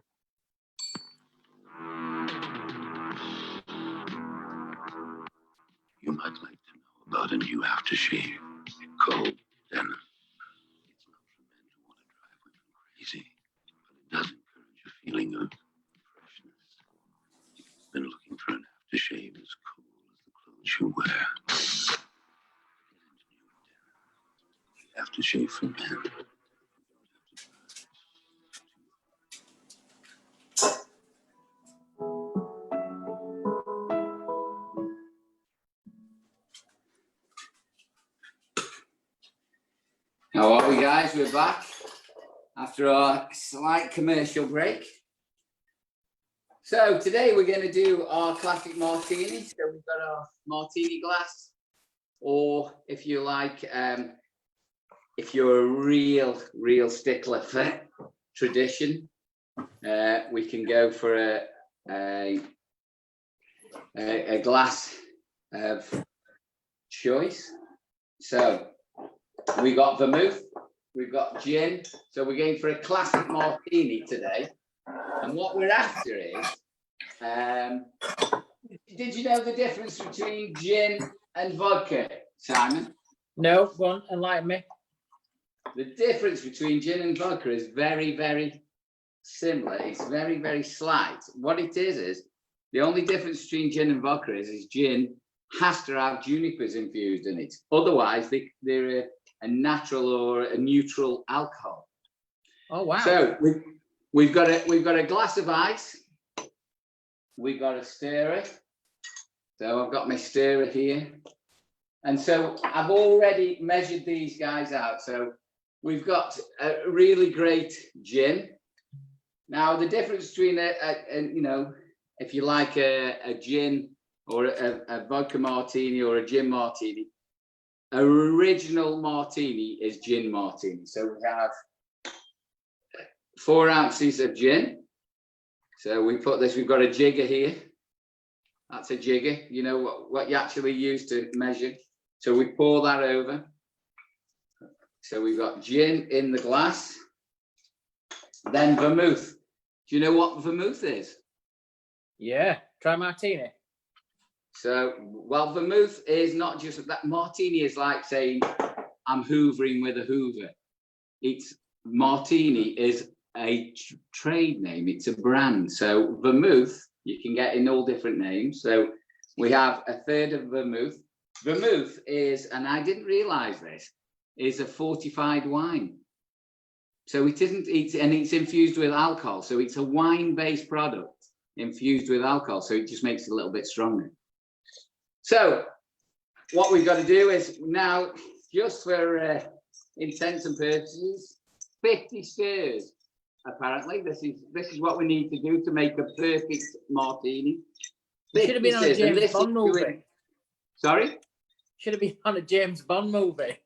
You might like to know about a new aftershave called Denim. It's not for men who want to drive women crazy, but it does encourage a feeling of freshness. If you've been looking for an aftershave as cool as the clothes you wear, get into new Denim, the aftershave for men. How are we, guys? We're back after our slight commercial break. So today we're going to do our classic martini. So we've got our martini glass, or if you like, if you're a real stickler for tradition, we can go for a glass of choice. So we got vermouth, we've got gin, so we're going for a classic martini today. And what we're after is, did you know the difference between gin and vodka, Simon? No, go on, enlighten me. The difference between gin and vodka is very similar. It's very slight. What it is the only difference between gin and vodka is gin has to have junipers infused in it. Otherwise, they're a natural or a neutral alcohol. Oh wow! So we've got a glass of ice. We've got a stirrer. So I've got my stirrer here, and so I've already measured these guys out. So we've got a really great gin. Now the difference between if you like a gin or a vodka martini or a gin martini. Our original martini is gin martini. So we have 4 ounces of gin. So we put this, we've got a jigger here. That's a jigger, you know what you actually use to measure. So we pour that over. So we've got gin in the glass. Then vermouth. Do you know what vermouth is? Yeah, try martini. So, well, vermouth is not just that. Martini is like saying, I'm hoovering with a hoover. It's martini is a trade name. It's a brand. So vermouth, you can get in all different names. So we have a third of vermouth. Vermouth is, and I didn't realize this, is a fortified wine. So it isn't, and it's infused with alcohol. So it's a wine-based product infused with alcohol. So it just makes it a little bit stronger. So what we've got to do is now, just for intents and purposes, 50 stirs. Apparently, this is what we need to do to make a perfect martini. Should have been on a James Bond movie. Sorry? Should have been on a James Bond movie.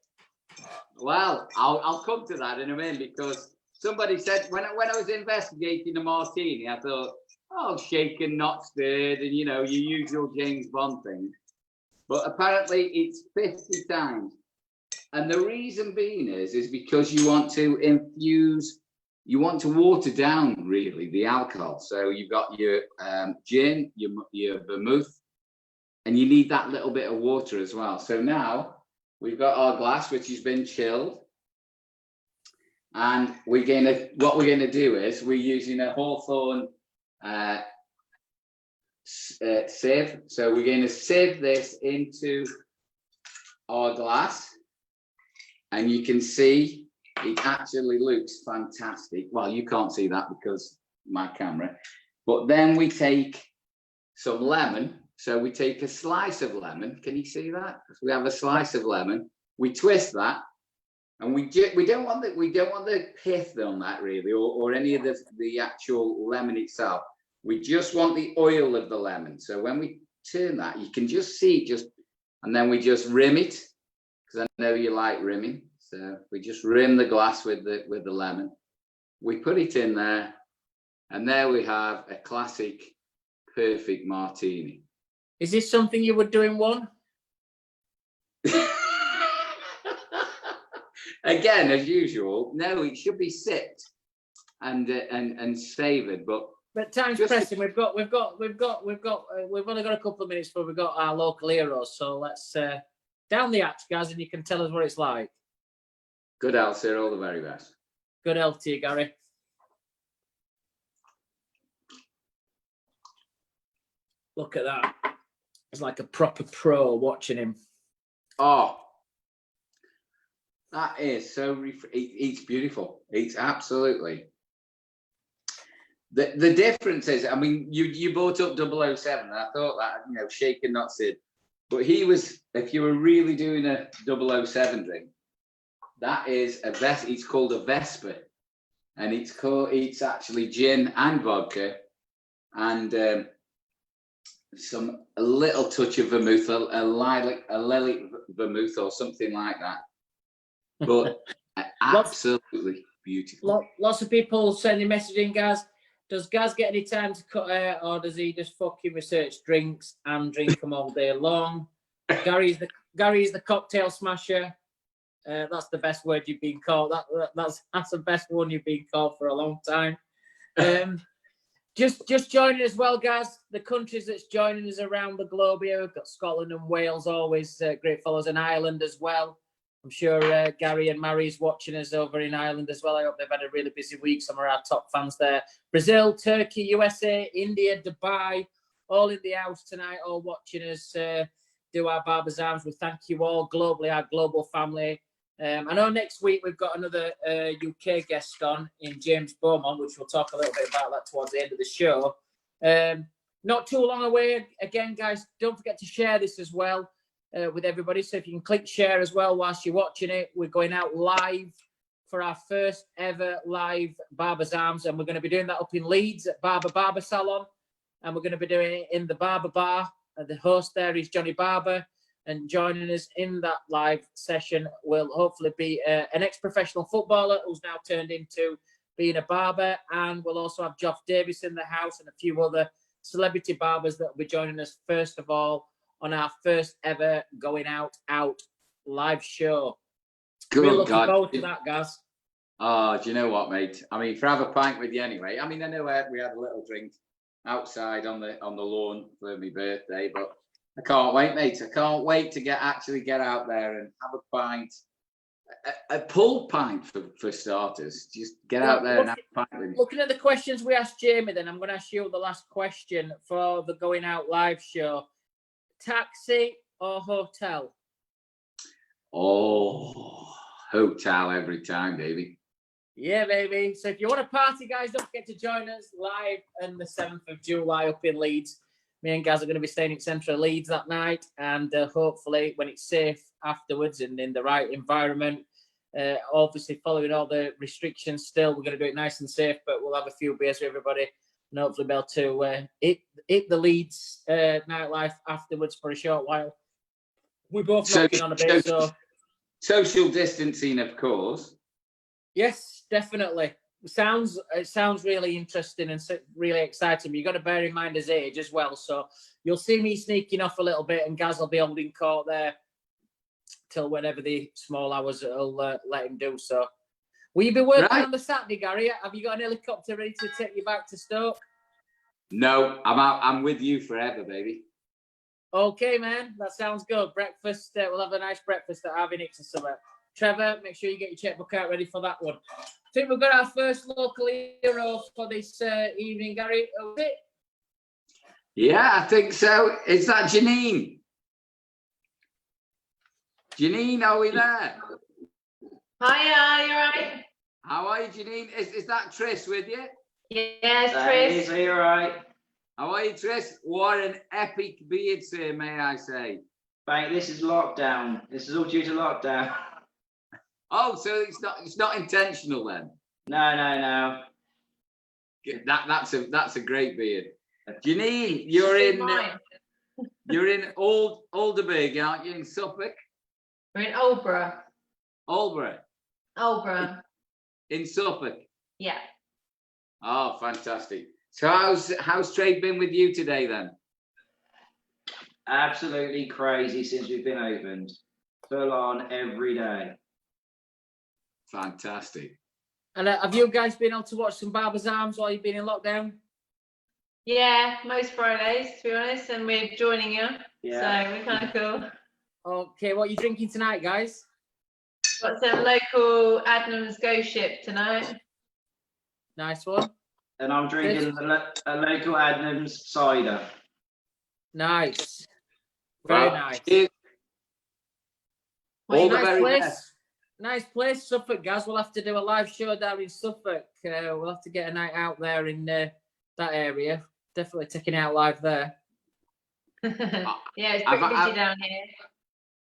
Well, I'll come to that in a minute, because somebody said when I was investigating the martini, I thought, oh, shaken, not stirred, and you know, your usual James Bond thing. But apparently it's 50 times. And the reason being is because you want to infuse you want to water down really the alcohol. So you've got your gin, your vermouth, and you need that little bit of water as well. So now we've got our glass, which has been chilled. And what we're gonna do is we're using a Hawthorne sieve. So we're going to sieve this into our glass, and you can see it actually looks fantastic. Well, you can't see that because my camera, but then we take some lemon. So we take a slice of lemon. Can you see that? We have a slice of lemon. We twist that, and we don't want the pith on that really, or any of the actual lemon itself. We just want the oil of the lemon. So when we turn that, you can just see and then we just rim it, because I know you like rimming. So we just rim the glass with the lemon. We put it in there, and there we have a classic, perfect martini. Is this something you would do in one? Again, as usual, no, it should be sipped and savoured, But time's pressing. We've only got a couple of minutes before we've got our local heroes. So let's down the hatch, guys, and you can tell us what it's like. Good health, sir. All the very best. Good health to you, Gary. Look at that. It's like a proper pro watching him. Oh, that is so. It's beautiful. It's absolutely. The difference is, I mean, you brought up 007, and I thought that, shaken not stirred. But he was, if you were really doing a 007 drink, that is a it's called a Vesper, and it's actually gin and vodka, and a little touch of vermouth, a lilac vermouth or something like that. But absolutely beautiful. Lots of people sending messaging, guys. Does Gaz get any time to cut hair, or does he just fucking research drinks and drink them all day long? Gary's the cocktail smasher. That's the best word you've been called. That's the best one you've been called for a long time. Just joining as well, guys. The countries that's joining us around the globe here. We've got Scotland and Wales, always great fellows, and Ireland as well. I'm sure Gary and Mary's watching us over in Ireland as well. I hope they've had a really busy week. Some of our top fans there. Brazil, Turkey, USA, India, Dubai, all in the house tonight, all watching us do our Barbers' Arms. We thank you all globally, our global family. I know next week we've got another UK guest on in James Beaumont, which we'll talk a little bit about that towards the end of the show. Not too long away. Again, guys, don't forget to share this as well. With everybody, so if you can click share as well whilst you're watching it. We're going out live for our first ever live Barbers' Arms, and we're going to be doing that up in Leeds at Barber Salon, and we're going to be doing it in the Barber Bar. The host there is Johnny Barber, and joining us in that live session will hopefully be an ex-professional footballer who's now turned into being a barber, and we'll also have Geoff Davis in the house and a few other celebrity barbers that will be joining us first of all on our first ever going out live show. We're looking forward to that, guys. Oh, do you know what, mate? I mean, for have a pint with you anyway. I mean, I know we had a little drink outside on the lawn for my birthday, but I can't wait, mate. I can't wait to get out there and have a pint. A pulled pint for starters. Just get out there and have a pint with me. Looking at the questions we asked Jamie, then I'm going to ask you the last question for the Going Out live show. Taxi or hotel? Oh, hotel every time, baby. Yeah, baby. So if you want to party, guys, don't forget to join us live on the 7th of July up in Leeds. Me and Gaz are going to be staying in central Leeds that night, and hopefully when it's safe afterwards and in the right environment, obviously following all the restrictions still, we're going to do it nice and safe, but we'll have a few beers for everybody. And hopefully be able to hit the Leeds nightlife afterwards for a short while. We're both knocking on a bit, so social distancing, of course. Yes, definitely. It sounds really interesting and really exciting. You've got to bear in mind his age as well. So you'll see me sneaking off a little bit, and Gaz will be holding court there till whenever the small hours will let him do so. Will you be working Right. on the Saturday, Gary? Have you got an helicopter ready to take you back to Stoke? No, I'm out. I'm with you forever, baby. Okay, man. That sounds good. Breakfast. We'll have a nice breakfast at Harvinix or something. Trevor, make sure you get your checkbook out ready for that one. I think we've got our first local hero for this evening, Gary. Was it? Yeah, I think so. Is that Janene? Janene, are we there? Hiya, you right? How are you, Janene? Is that Tris with you? Yes, Chris. Are you right? How are you, Tris? What an epic beard, sir, may I say. Mate, this is lockdown. This is all due to lockdown. Oh, so it's not intentional then. No. That's a great beard. Janene, you're in Alderburg, aren't you, in Suffolk? We're in Aldborough. Aldborough. In Suffolk. Yeah. Oh, fantastic. So how's trade been with you today then? Absolutely crazy since we've been opened. Full on every day. Fantastic. And have you guys been able to watch some Barbers' Arms while you've been in lockdown? Yeah, most Fridays, to be honest, and we're joining you. Yeah. So we're kind of cool. Okay, what are you drinking tonight, guys? Got some local Adnams Go Ship tonight. Nice one. And I'm drinking a local Adnams cider. Nice. Very Well, nice. All the nice very place. best. Nice place, Suffolk, guys. We'll have to do a live show down in Suffolk. We'll have to get a night out there in that area. Definitely taking out live there. Yeah, it's pretty busy down here.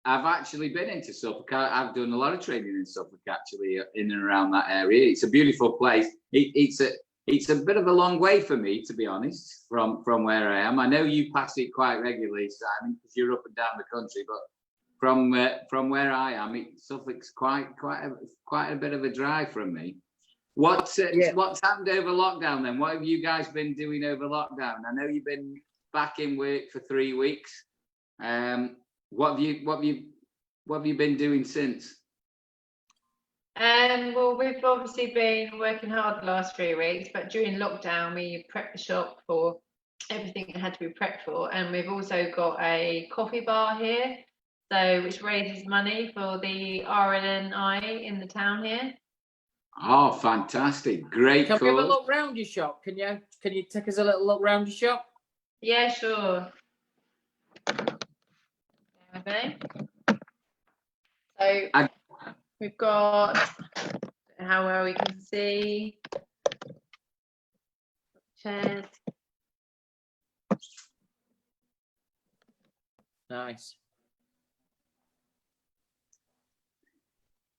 I've actually been into Suffolk. I've done a lot of training in Suffolk, actually, in and around that area. It's a beautiful place. It's a bit of a long way for me, to be honest, from where I am. I know you pass it quite regularly, Simon, because you're up and down the country. But from where I am, Suffolk's quite a bit of a drive from me. What's happened over lockdown then? What have you guys been doing over lockdown? I know you've been back in work for 3 weeks. What have you been doing since? Well, we've obviously been working hard the last 3 weeks, but during lockdown, we prepped the shop for everything it had to be prepped for. And we've also got a coffee bar here, which raises money for the RNI in the town here. Oh, fantastic. Great cause. Can we have a look round your shop? Can you take us a little look round your shop? Yeah, sure. Okay. So we've got how well we can see chairs. Nice.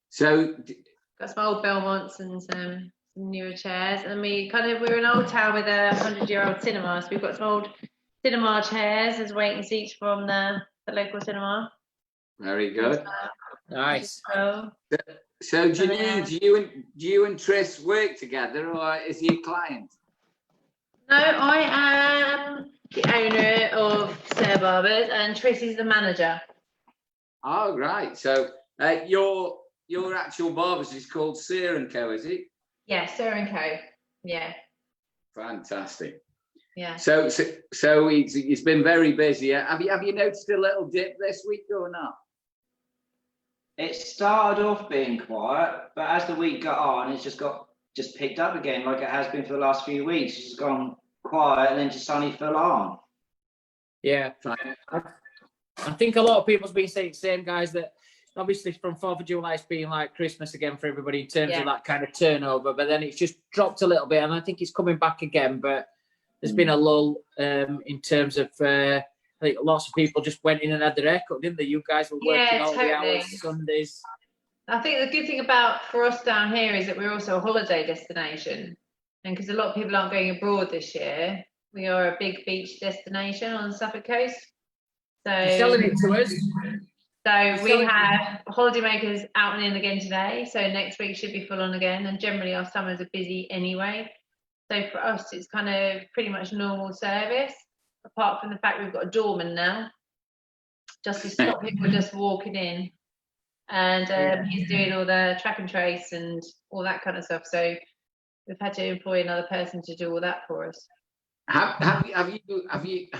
So Got some old Belmonts and some newer chairs, and we're an old town with a 100-year-old cinema, so we've got some old cinema chairs as waiting seats from the local cinema. very good. Nice. So Janene, do you and Tris work together, or is he a client? no, I am the owner of Barbers, and Tris is the manager. Oh, right. So your actual Barbers is called Sir & Co, is it? Yeah, Sir & Co. Yeah. Fantastic. Yeah. So it's been very busy. Have you noticed a little dip this week or not? It started off being quiet, but as the week got on, it's just picked up again, like it has been for the last few weeks. It's just gone quiet and then just suddenly full on. Yeah. I think a lot of people's been saying the same, guys, that obviously from 4th of July it's been like Christmas again for everybody in terms of that kind of turnover, but then it's just dropped a little bit, and I think it's coming back again, but there's been a lull in terms of I think lots of people just went in and had their haircut, didn't they? You guys were working all the hours, Sundays. I think the good thing for us down here is that we're also a holiday destination, and because a lot of people aren't going abroad this year, we are a big beach destination on the Suffolk coast. So you're selling it to us. So we have holidaymakers out and in again today. So next week should be full on again. And generally our summers are busy anyway. So for us, it's kind of pretty much normal service, apart from the fact we've got a doorman now, just to stop people just walking in. and he's doing all the track and trace and all that kind of stuff. So we've had to employ another person to do all that for us. Have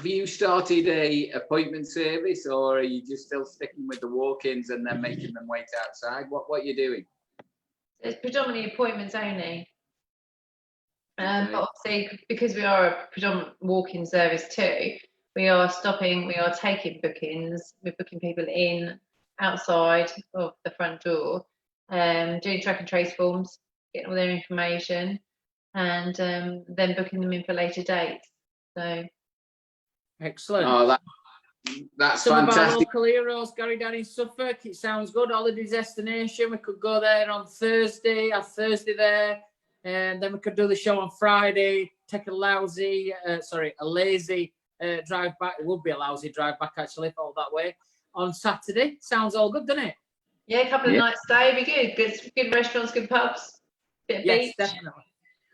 you started a appointment service, or are you just still sticking with the walk-ins and then making them wait outside? What are you doing? It's predominantly appointments only. But obviously, because we are a predominant walk-in service too, we are taking bookings. We're booking people in outside of the front door, doing track and trace forms, getting all their information, and then booking them in for later dates. So excellent. Oh, that's some fantastic. of our local heroes, Gary, down in Suffolk. It sounds good. Holiday destination. We could go there on Thursday. Have Thursday there, and then we could do the show on Friday. Take a lazy drive back. It would be a lousy drive back actually, if all that way. On Saturday. Sounds all good, doesn't it? Yeah, a couple of nights stay would be good. Good restaurants, good pubs, bit of beach. Definitely.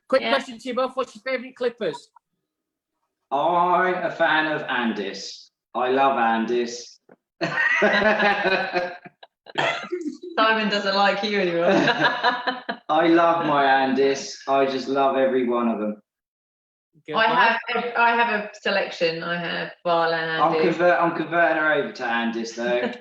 Quick question to you both. What's your favourite clippers? I'm a fan of Andis. I love Andis. Simon doesn't like you anymore. I love my Andis. I just love every one of them. Good. I have a selection. I have Wahl and I'm Andis. converting her over to Andis though.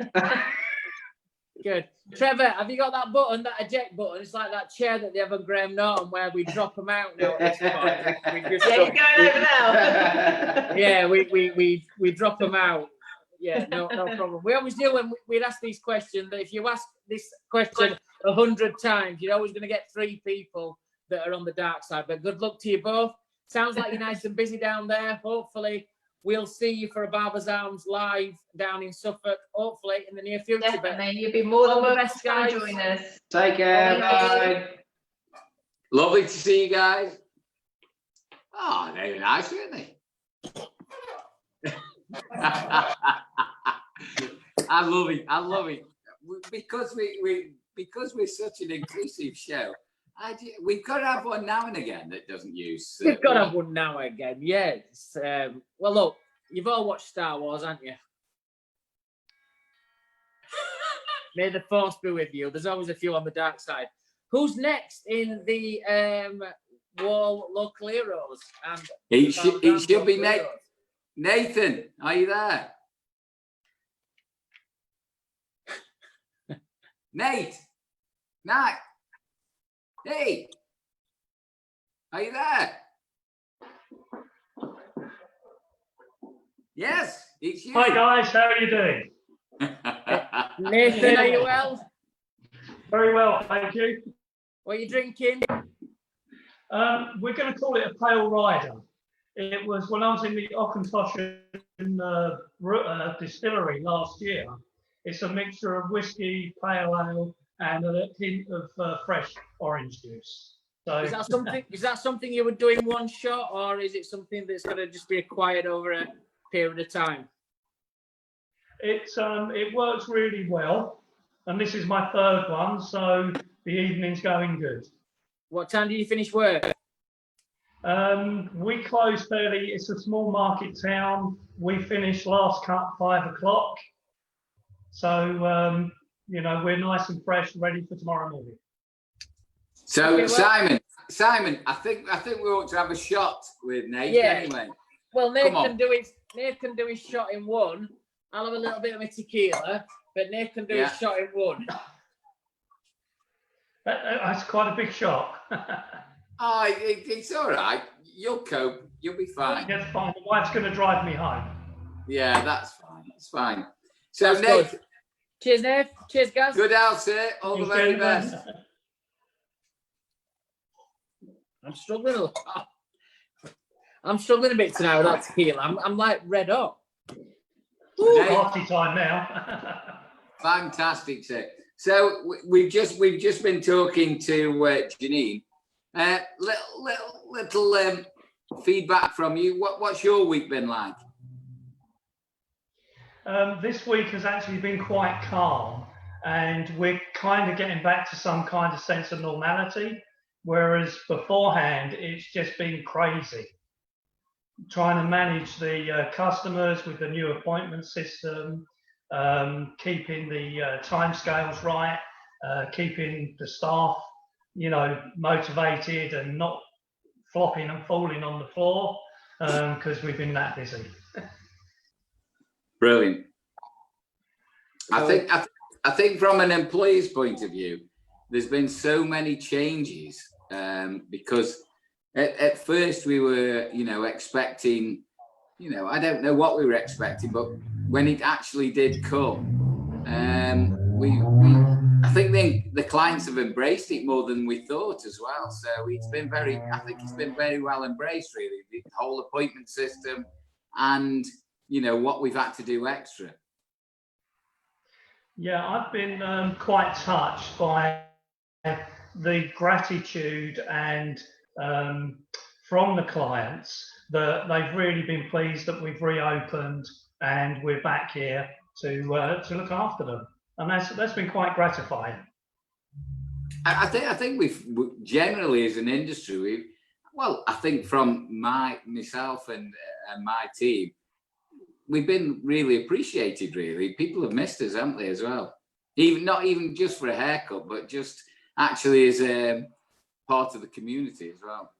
Good. Trevor, have you got that button, that eject button? It's like that chair that they have on Graham Norton where we drop them out now. At this point. You're going over now. Yeah, we drop them out. Yeah, no problem. We always do when we'd ask these questions. But if you ask this question 100 times, you're always going to get 3 people that are on the dark side. But good luck to you both. Sounds like you're nice and busy down there. Hopefully, we'll see you for a Barber's Arms live down in Suffolk, hopefully in the near future. Definitely, you'd be more than welcome to come join us. Take care, bye. Lovely to see you guys. Oh, they were nice, weren't they? I love it. Because we're such an inclusive show. We've got to have one now and again that doesn't use. We've got to have one now and again. Yes. Well, look, you've all watched Star Wars, haven't you? May the Force be with you. There's always a few on the dark side. Who's next in the Wahl local heroes? And it should be Nathan. Are you there? Nate. Hey, are you there? Yes, it's you. Hi guys, how are you doing? Nathan, are you well? Very well, thank you. What are you drinking? We're going to call it a pale rider. It was when I was in the Hawkins distillery last year. It's a mixture of whiskey, pale ale, and a hint of fresh orange juice. So is that something you would do in one shot, or is it something that's going to just be acquired over a period of time? It works really well, and this is my 3rd one, so the evening's going good. What time do you finish work? We close fairly. It's a small market town. We finish last cut 5 o'clock, so we're nice and fresh, ready for tomorrow morning. So Simon, I think we ought to have a shot with Nate anyway. Well, Nate can do his shot in one. I'll have a little bit of my tequila, but Nate can do his shot in one. That's quite a big shot. It's all right. You'll cope. You'll be fine. That's fine. The wife's going to drive me home. Yeah, that's fine. That's fine. So, That's Nate. Good. Cheers, Nate. Cheers, guys. Good out, sir. All the very best. I'm struggling a bit tonight with that tequila. I'm like red hot. Party time now. Fantastic, sir. So we've just been talking to Janene. Little feedback from you. What's your week been like? This week has actually been quite calm, and we're kind of getting back to some kind of sense of normality, whereas beforehand it's just been crazy. Trying to manage the customers with the new appointment system, keeping the timescales right, keeping the staff, you know, motivated and not flopping and falling on the floor because we've been that busy. Brilliant. I think from an employee's point of view, there's been so many changes because at first we were, you know, expecting, you know, I don't know what we were expecting, but when it actually did come, I think the clients have embraced it more than we thought as well. So it's been I think it's been very well embraced, really, the whole appointment system and, you know, what we've had to do extra. Yeah, I've been quite touched by the gratitude and from the clients that they've really been pleased that we've reopened and we're back here to look after them, and that's been quite gratifying. I think we've generally as an industry, I think from myself and my team, we've been really appreciated. Really, people have missed us, haven't they, as well? Not even just for a haircut, but just actually as a part of the community as well.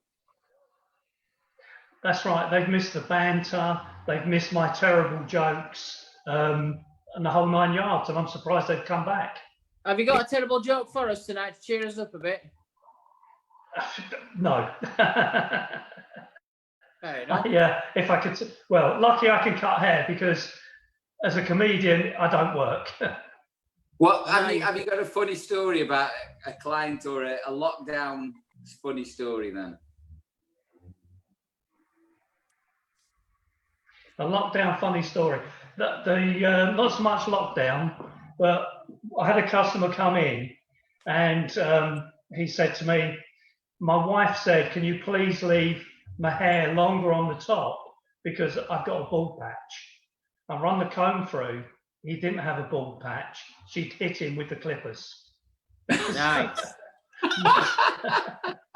That's right. They've missed the banter. They've missed my terrible jokes and the whole 9 yards. And I'm surprised they've come back. Have you got a terrible joke for us tonight to cheer us up a bit? No. Fair enough. Yeah, if I could. Well, lucky I can cut hair because as a comedian, I don't work. What have you got a funny story about a client or a lockdown funny story then? A lockdown funny story. Not so much lockdown, but I had a customer come in and he said to me, my wife said, can you please leave my hair longer on the top because I've got a bald patch. I run the comb through. He didn't have a bald patch. She'd hit him with the clippers. Nice.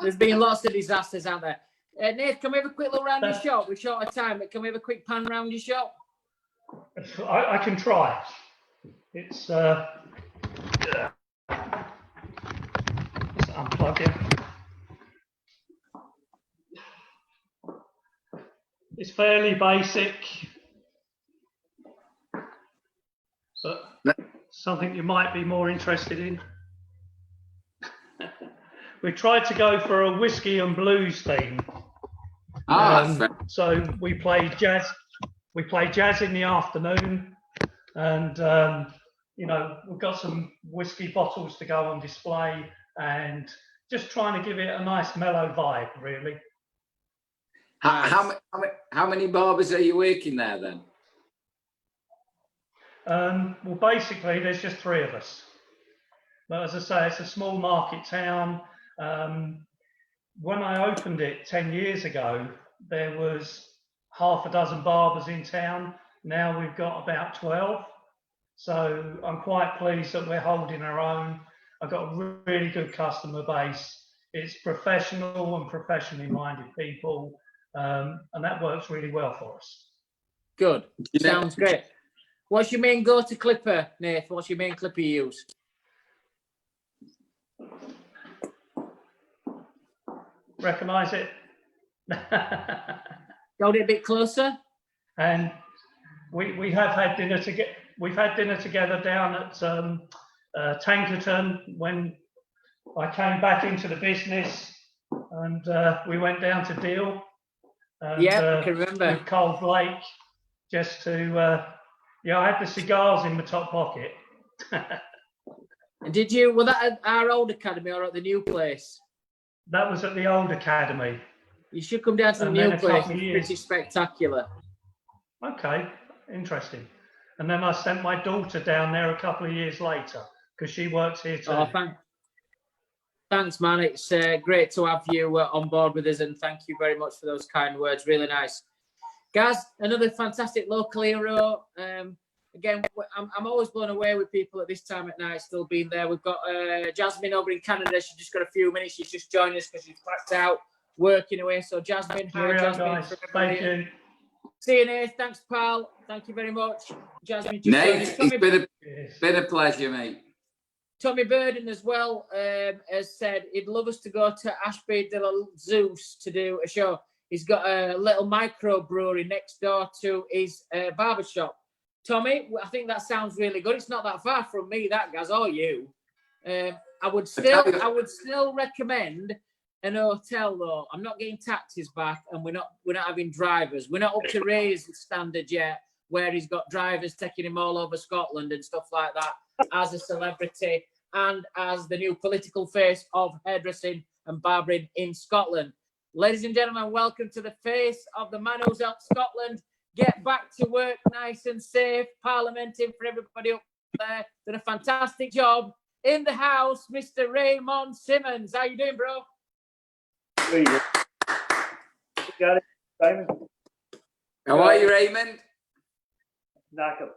There's been lots of disasters out there. Nate, can we have a quick look around your shop? We're short of time, but can we have a quick pan around your shop? I can try. It's let's unplug it. It's fairly basic, but something you might be more interested in. We tried to go for a whiskey and blues theme. So we play jazz. We play jazz in the afternoon, and you know, we've got some whiskey bottles to go on display, and just trying to give it a nice mellow vibe, really. How many barbers are you working there then? Well, basically, there's just 3 of us. But as I say, it's a small market town. When I opened it 10 years ago, there was half a dozen barbers in town. Now we've got about 12. So I'm quite pleased that we're holding our own. I've got a really good customer base. It's professional and professionally minded people. And that works really well for us. Good. Sounds great. What's your main go-to clipper, Nath? What's your main clipper you use? Recognise it? Got it a bit closer. And we have had dinner together. We've had dinner together down at Tankerton when I came back into the business, and we went down to Deal. Yeah, I can remember. With Cole Blake, just to I had the cigars in my top pocket. And did you? Was that at our old academy or at the new place? That was at the old academy. You should come down to the new place. It's pretty spectacular. Okay, interesting. And then I sent my daughter down there a couple of years later because she works here too. Oh, thanks, man. It's great to have you on board with us, and thank you very much for those kind words. Really nice. Guys, another fantastic local hero. Again, I'm always blown away with people at this time at night still being there. We've got Jasmine over in Canada. She's just got a few minutes. She's just joined us because she's packed out, working away. So Jasmine, hi Jasmine. Guys. Thank you. See you, Nate. Thanks, pal. Thank you very much. Jasmine, Nate, it's been a pleasure, mate. Tommy Burden as well has said he'd love us to go to Ashby de la Zeus to do a show. He's got a little micro brewery next door to his barber shop. Tommy, I think that sounds really good. It's not that far from me, that Gaz, or you. I would still recommend an hotel though. I'm not getting taxis back, and we're not having drivers. We're not up to Ray's standard yet, where he's got drivers taking him all over Scotland and stuff like that, as a celebrity and as the new political face of hairdressing and barbering in Scotland. Ladies and gentlemen, welcome to the face of the man who's helped Scotland get back to work nice and safe, parliamenting for everybody up there. Done a fantastic job. In the house, Mr. Raymond Simmons. How you doing, bro? Got it, Simon. How are you, Raymond? Knackered.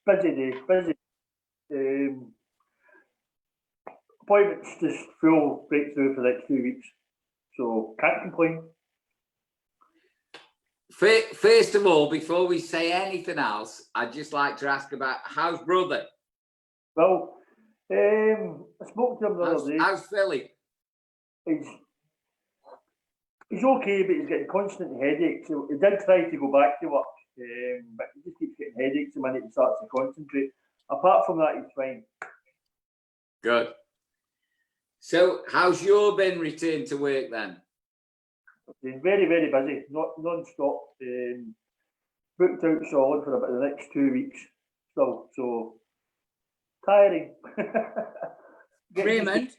Busy day, busy. Appointments just full breakthrough for the next 2 weeks, so can't complain. First of all, before we say anything else, I'd just like to ask about how's brother? Well, I spoke to him the other day. How's Philly? He's okay, but he's getting constant headaches. So he did try to go back to work, but he just keeps getting headaches the minute he starts to concentrate. Apart from that, he's fine. Good. So, how's your been return to work then? Been very, very busy, non-stop. Booked out solid for about the next 2 weeks. So tiring. Raymond.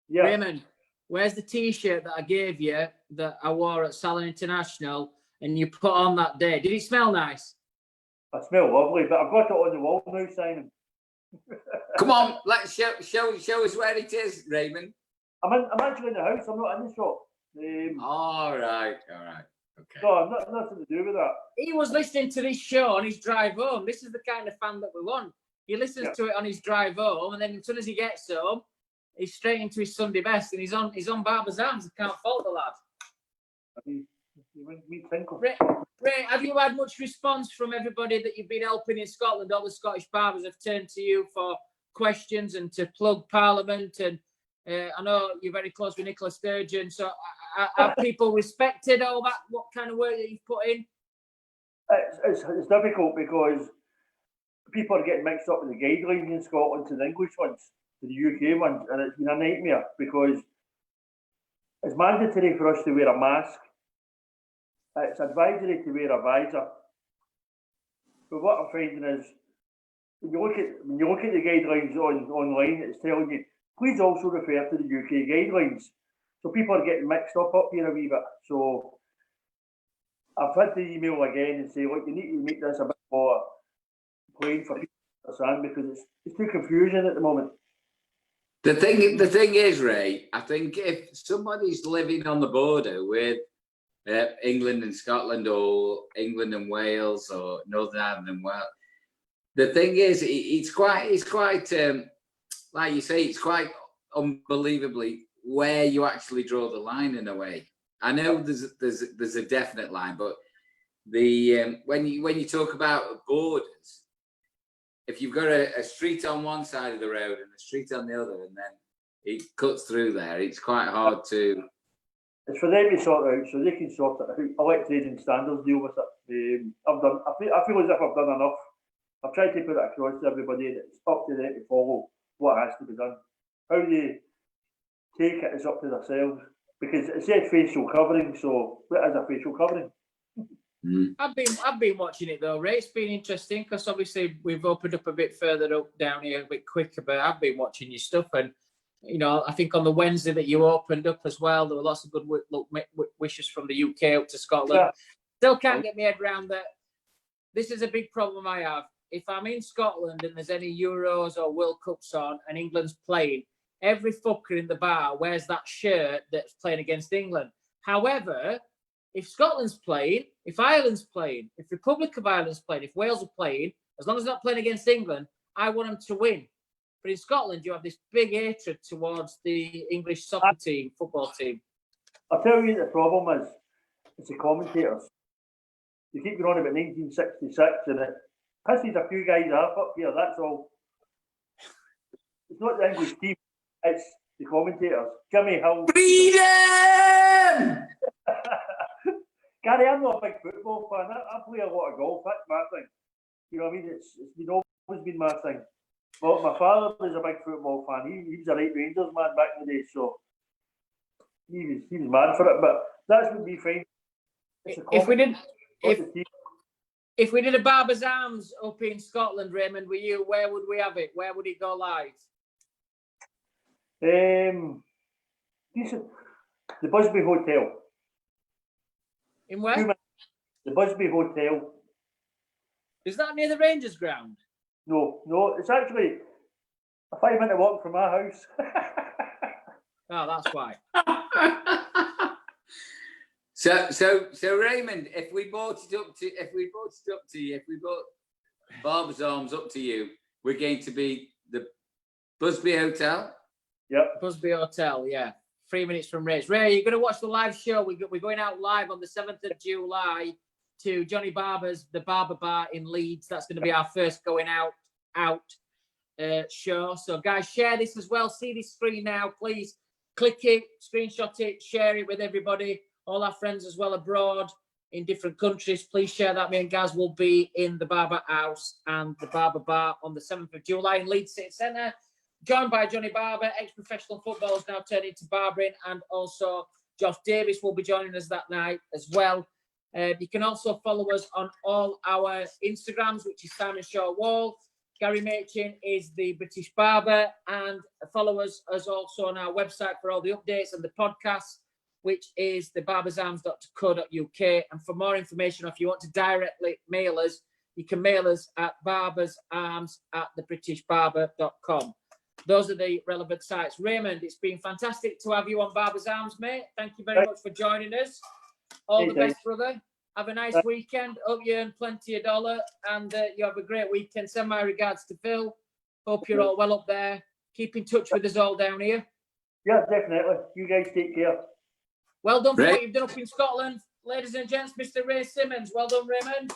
Yeah. Raymond, where's the T-shirt that I gave you that I wore at Salon International and you put on that day? Did it smell nice? I smell lovely, but I've got it on the wall now, Simon. Come on, let's show us where it is, Raymond. I'm actually in the house. I'm not in the shop. All right, okay. So I've nothing to do with that. He was listening to this show on his drive home. This is the kind of fan that we want. He listens to it on his drive home, and then as soon as he gets home, he's straight into his Sunday best, and he's on Barber's arms. I can't fault the lad. Ray, have you had much response from everybody that you've been helping in Scotland? All the Scottish barbers have turned to you for questions and to plug Parliament, and I know you're very close with Nicola Sturgeon. So have people respected all that? What kind of work that you've put in? It's difficult because people are getting mixed up with the guidelines in Scotland to the English ones, to the UK ones, and it's been a nightmare because it's mandatory for us to wear a mask. It's advisory to wear a visor. But what I'm finding is when you look at the guidelines online, it's telling you please also refer to the UK guidelines. So people are getting mixed up here a wee bit. So I've had to email again and say, look, you need to make this a bit more plain for people to understand because it's too confusing at the moment. The thing is, Ray, I think if somebody's living on the border with England and Scotland or England and Wales or Northern Ireland and Wales, the thing is, it's quite like you say, it's quite unbelievably where you actually draw the line in a way. I know there's a definite line, but the when you talk about borders, if you've got a street on one side of the road and a street on the other, and then it cuts through there, it's quite hard to. It's for them to sort it out, so they can sort it out. I let trading standards deal with it. I feel as if I've done enough. I've tried to put it across to everybody, and it's up to them to follow what has to be done. How they take it is up to themselves, because it said facial covering, so what is a facial covering? I've been watching it though, Ray. It's been interesting because obviously we've opened up a bit further up down here a bit quicker, but I've been watching your stuff, and you know, I think on the Wednesday that you opened up as well, there were lots of good wishes from the UK up to Scotland. Yeah. Still can't get my head around that. This is a big problem I have. If I'm in Scotland and there's any Euros or World Cups on and England's playing, every fucker in the bar wears that shirt that's playing against England. However, if Scotland's playing, if Ireland's playing, if Republic of Ireland's playing, if Wales are playing, as long as they're not playing against England, I want them to win. But in Scotland, you have this big hatred towards the English soccer team, football team. I'll tell you the problem is, it's the commentators. They keep going on about 1966 and it pisses a few guys off up here, that's all. It's not the English team, it's the commentators. Jimmy Hill. Freedom! Gary, I'm not a big football fan. I play a lot of golf, that's my thing. You know what I mean? It's always been my thing. But my father was a big football fan. He was a right Rangers man back in the day, so he was mad for it. But that's what we find. If we did a Barber's Arms up in Scotland, Raymond, where would we have it? Where would it go live? Decent. The Busby Hotel. In where? The Busby Hotel. Is that near the Rangers ground? No, it's actually a 5-minute walk from my house. Oh, that's why. So Raymond, if we brought Barber's Arms up to you, we're going to be the Busby Hotel. Yep. Busby Hotel, yeah. 3 minutes from Ray's. Ray, you're going to watch the live show. We're going out live on the 7th of July to Johnny Barber's, the Barber Bar in Leeds. That's going to be our first going out show. So guys, share this as well. See this screen now, please. Click it, screenshot it, share it with everybody. All our friends as well abroad in different countries. Please share that. Me and Gaz will be in the Barber House and the Barber Bar on the 7th of July in Leeds City Centre. Joined by Johnny Barber, ex-professional footballers now turned into barbering, and also Josh Davis will be joining us that night as well. You can also follow us on all our Instagrams, which is Simon Shaw Wahl. Gary Machin is the British Barber, and follow us as also on our website for all the updates and the podcasts, which is thebarbersarms.co.uk. And for more information, or if you want to directly mail us, you can mail us at barbersarms@thebritishbarber.com. Those are the relevant sites. Raymond, it's been fantastic to have you on Barber's Arms, mate. Thank you very much for joining us. All the best, brother. Have a nice weekend. Hope you earn plenty of dollar, and you have a great weekend. Send my regards to Phil. Hope you're all well up there. Keep in touch with us all down here. Yeah, definitely. You guys take care. Well done for what you've done up in Scotland. Ladies and gents, Mr. Ray Simmons. Well done, Raymond.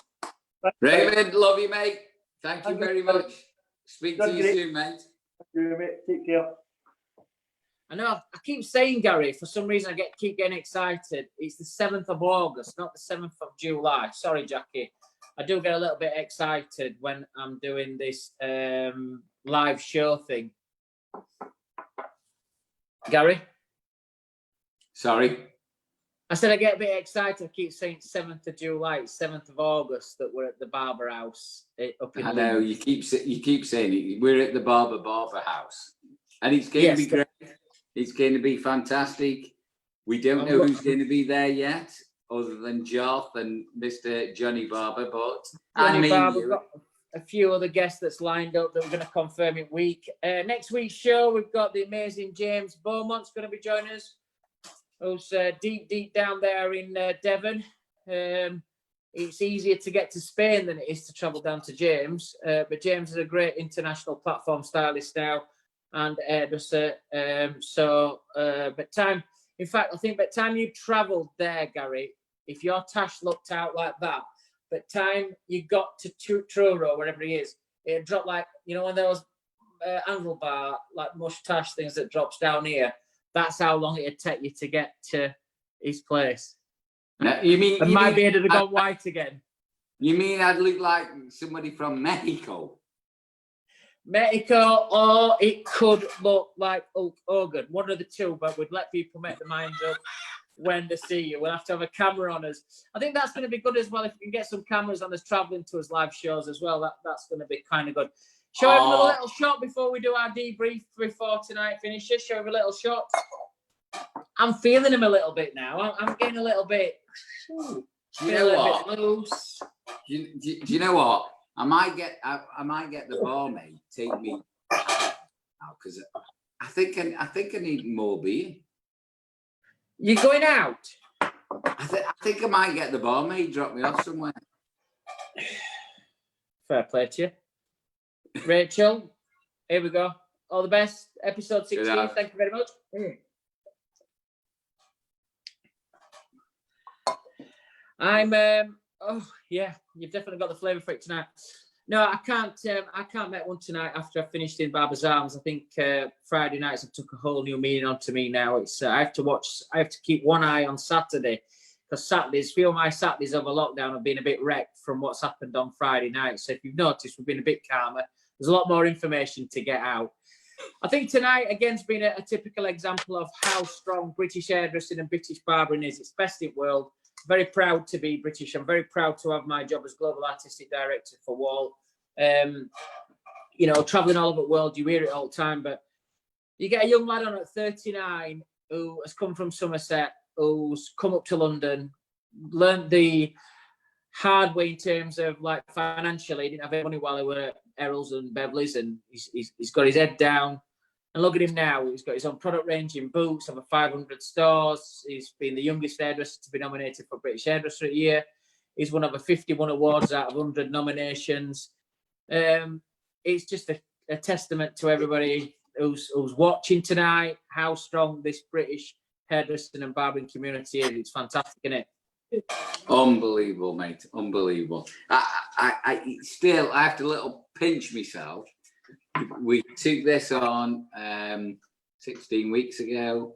Raymond, love you, mate. Thank you very much. Speak to you soon, mate. Thank you, mate. Take care. I know, I keep saying, Gary, for some reason I keep getting excited. It's the 7th of August, not the 7th of July. Sorry, Jackie. I do get a little bit excited when I'm doing this live show thing. Gary? Sorry? I said I get a bit excited. I keep saying 7th of July, 7th of August, that we're at the Barber House up in I know, you keep saying it. We're at the Barber House. And it's going to be great. It's going to be fantastic. We don't know who's going to be there yet, other than Joth and Mr. Johnny Barber, but Johnny Barber, got a few other guests that's lined up that we're going to confirm in week. Next week's show, we've got the amazing James Beaumont's going to be joining us, who's deep down there in Devon. It's easier to get to Spain than it is to travel down to James, but James is a great international platform stylist now and hairdresser. In fact, I think by the time you travelled there, Gary, if your tash looked out like that, by the time you got to Truro, wherever he is, it dropped like, you know, one of those handlebar, like mush tash things that drops down here. That's how long it'd take you to get to his place. My beard had gone white again. You mean I'd look like somebody from Mexico? Mexico, or it could look like Hulk Hogan. One of the two, but we'd let people make their minds up when they see you. We'll have to have a camera on us. I think that's going to be good as well. If we can get some cameras on us travelling to us live shows as well, that's going to be kind of good. Shall we have a little shot before we do our debrief before tonight finishes? Shall we have a little shot? I'm feeling him a little bit now. I'm getting a little bit. Do you know what? Bit loose. Do you know what? I might get the barmaid take me out now because I think I need more beer. You're going out? I think I might get the barmaid drop me off somewhere. Fair play to you. Rachel, here we go. All the best. Episode 16. Thank you very much. I'm oh yeah, you've definitely got the flavour for it tonight. No, I can't make one tonight after I finished in Barbers Arms. I think Friday nights have took a whole new meaning onto me now. It's I have to keep one eye on Saturday, because my Saturdays over lockdown have been a bit wrecked from what's happened on Friday night. So if you've noticed, we've been a bit calmer. There's a lot more information to get out. I think tonight, again's been a typical example of how strong British hairdressing and British barbering is. It's best in the world. Very proud to be British. I'm very proud to have my job as Global Artistic Director for Wahl. You know, traveling all over the world, you hear it all the time, but you get a young lad on at 39 who has come from Somerset, who's come up to London, learned the hard way in terms of like financially. He didn't have any money while he were at Errol's and Beverly's, and he's got his head down. And look at him now. He's got his own product range in boots, over 500 stores. He's been the youngest hairdresser to be nominated for British Hairdresser of the Year. He's won over 51 awards out of 100 nominations. It's just a testament to everybody who's watching tonight, how strong this British hairdressing and barbering community is. It's fantastic, isn't it? Unbelievable, mate. Unbelievable. I still, I have to little pinch myself. We took this on 16 weeks ago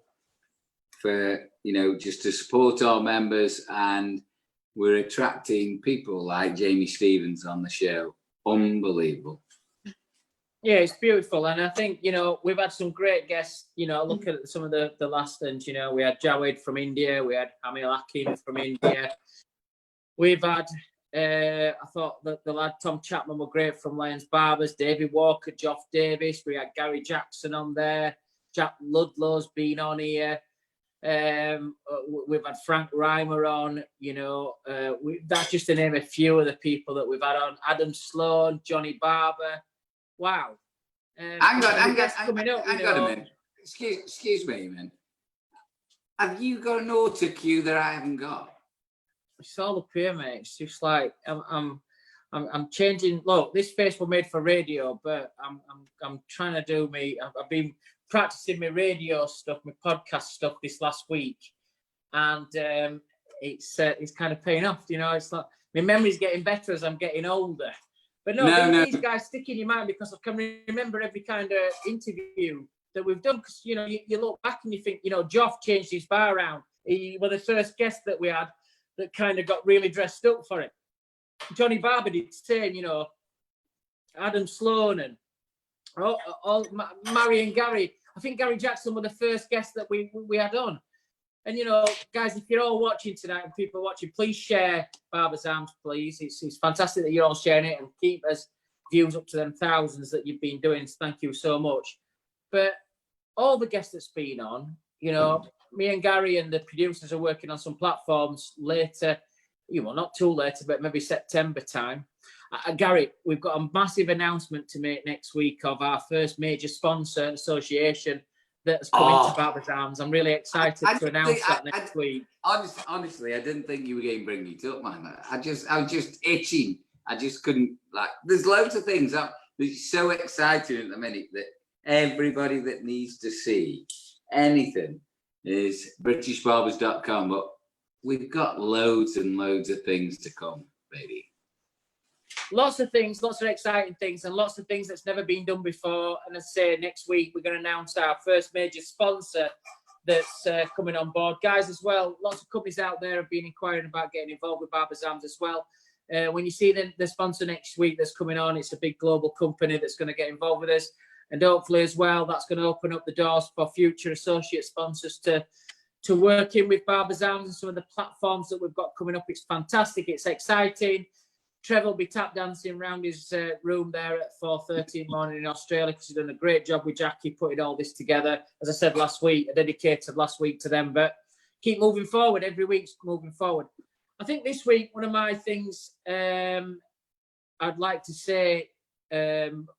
for, you know, just to support our members, and we're attracting people like Jamie Stevens on the show. Unbelievable. Yeah, it's beautiful. And I think, you know, we've had some great guests. You know, look at some of the last ones. You know, we had Jawed from India. We had Amil Hakim from India. We've had, I thought that the lad Tom Chapman were great from Lions Barbers. David Walker, Geoff Davis. We had Gary Jackson on there. Jack Ludlow's been on here. We've had Frank Reimer on. You know, that's just to name a few of the people that we've had on. Adam Sloan, Johnny Barber. Wow. Hang on a minute. Excuse me, man. Have you got an auto cue that I haven't got? It's all up here, mate. It's just like I'm changing. Look, this face was made for radio, but I'm trying to do me. I've been practicing my radio stuff, my podcast stuff this last week, and it's kind of paying off. You know, it's like my memory's getting better as I'm getting older. But these guys stick in your mind, because I can remember every kind of interview that we've done. Because, you know, you look back and you think, you know, Geoff changed his bar around. He was the first guest that we had that kind of got really dressed up for it. Johnny Barber did the same, you know, Adam Sloan and all Mary and Gary. I think Gary Jackson were the first guest that we had on. And, you know, guys, if you're all watching tonight and people are watching, please share Barbers Arms, please. It's fantastic that you're all sharing it, and keep us views up to them thousands that you've been doing. Thank you so much. But all the guests that's been on, you know, me and Gary and the producers are working on some platforms later, not too later, but maybe September time. Gary, we've got a massive announcement to make next week of our first major sponsor association that's coming to Barbers Arms. I'm really excited to announce that next week. Honestly, I didn't think you were going to bring it up, man. I was just itching. I just couldn't, there's loads of things. It's so exciting at the minute that everybody that needs to see anything is BritishBarbers.com. But we've got loads and loads of things to come, baby. Lots of things, lots of exciting things, and lots of things that's never been done before. And as I say, next week, we're going to announce our first major sponsor that's coming on board. Guys, as well, lots of companies out there have been inquiring about getting involved with Barbers Arms as well. When you see the sponsor next week that's coming on, it's a big global company that's going to get involved with us. And hopefully as well, that's going to open up the doors for future associate sponsors to work in with Barbers Arms and some of the platforms that we've got coming up. It's fantastic. It's exciting. Trevor will be tap dancing around his room there at 4:30 in the morning in Australia, because he's done a great job with Jackie putting all this together. As I said last week, I dedicated last week to them, but keep moving forward. Every week's moving forward. I think this week, one of my things I'd like to say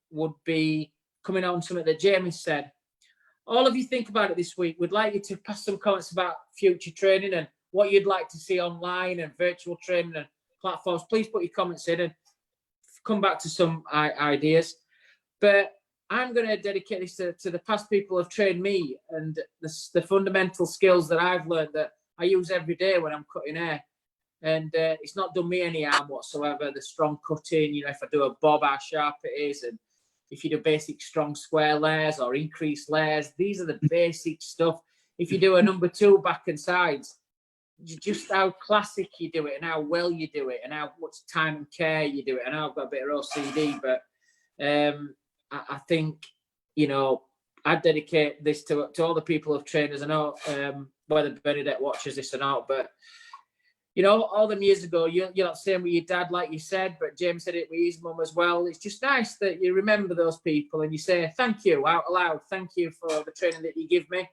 would be coming on something that Jamie said. All of you think about it this week. We'd like you to pass some comments about future training and what you'd like to see online and virtual training and platforms. Please put your comments in and come back to some ideas. But I'm going to dedicate this to the past people who have trained me and the fundamental skills that I've learned that I use every day when I'm cutting hair. And it's not done me any harm whatsoever. The strong cutting, you know, if I do a bob, how sharp it is. And if you do basic strong square layers or increased layers, these are the basic stuff. If you do a number 2 back and sides, just how classic you do it and how well you do it and how much time and care you do it. And I've got a bit of OCD, but I think, you know, I dedicate this to all the people of trainers. I know whether Bernadette watches this or not, but you know, all them years ago, you're not saying with your dad, like you said, but James said it with his mum as well. It's just nice that you remember those people and you say, thank you out loud. Thank you for the training that you give me.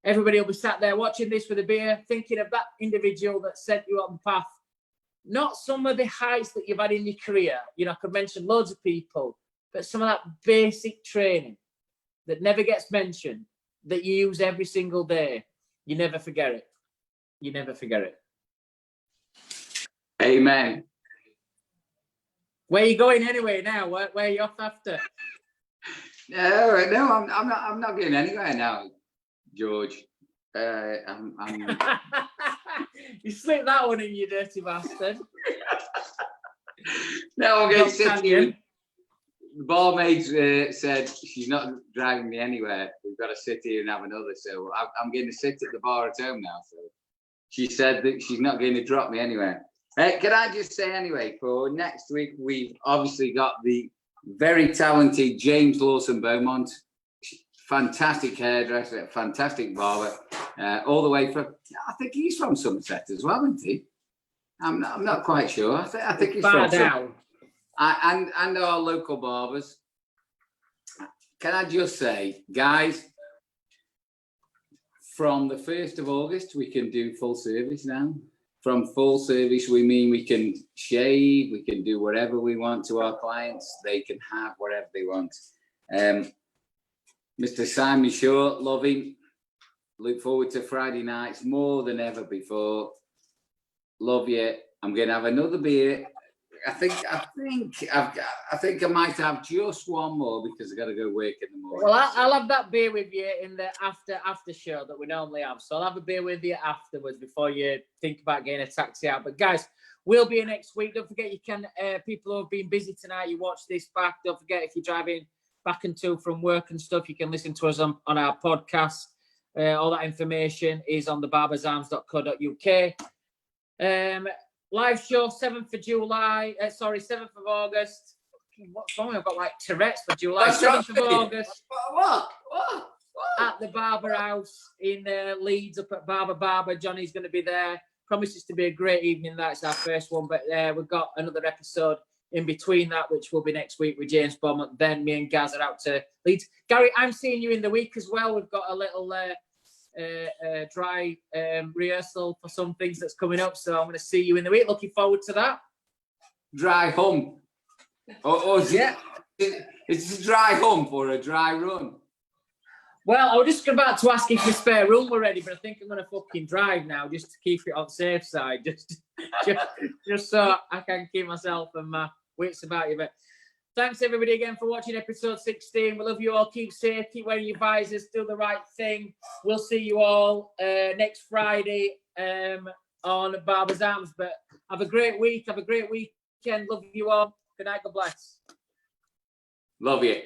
Everybody will be sat there watching this with a beer, thinking of that individual that sent you on the path. Not some of the heights that you've had in your career. You know, I could mention loads of people, but some of that basic training that never gets mentioned, that you use every single day, you never forget it. You never forget it. Amen. Where are you going anyway now? Where are you off after? No, I'm not going anywhere now, George. You slipped that one in, you dirty bastard. No, I'm going to sit here. The barmaid said she's not driving me anywhere. We've got to sit here and have another. So I'm going to sit at the bar at home now. So she said that she's not going to drop me anywhere. Can I just say anyway, for next week, we've obviously got the very talented James Lawson Beaumont, fantastic hairdresser, fantastic barber, all the way from, I think he's from Somerset as well, isn't he? I'm not quite sure. I think he's from Somerset. And our local barbers. Can I just say, guys, from the 1st of August, we can do full service now. From full service, we mean we can shave, we can do whatever we want to our clients. They can have whatever they want. Mr. Simon Short, love him. Look forward to Friday nights more than ever before. Love you. I'm going to have another beer. I think I might have just one more because I got to go work in the morning. Well, I'll have that beer with you in the after show that we normally have. So I'll have a beer with you afterwards before you think about getting a taxi out. But guys, we'll be here next week. Don't forget, you can people who have been busy tonight, you watch this back. Don't forget, if you're driving back and to from work and stuff, you can listen to us on our podcast. All that information is on the barbersarms.co.uk. Live show 7th of July. 7th of August. What's wrong? I've got like Tourette's for July. 7th of August. What? At the Barber House in Leeds, up at Barber. Johnny's going to be there. Promises to be a great evening. That's our first one. But we've got another episode in between that, which will be next week with James Beaumont. Then me and Gaz are out to Leeds. Gary, I'm seeing you in the week as well. We've got a little dry rehearsal for some things that's coming up, so I'm going to see you in the week. Looking forward to that. Dry hump. Yeah. It's a dry hump or a dry run? Well, I was just about to ask if the spare room were ready, but I think I'm going to fucking drive now just to keep it on the safe side, just so I can keep myself and my wits about you. But thanks everybody again for watching episode 16. We love you all. Keep safe, keep wearing your visors, do the right thing. We'll see you all next Friday on Barber's Arms. But have a great week. Have a great weekend. Love you all. Good night. God bless. Love you.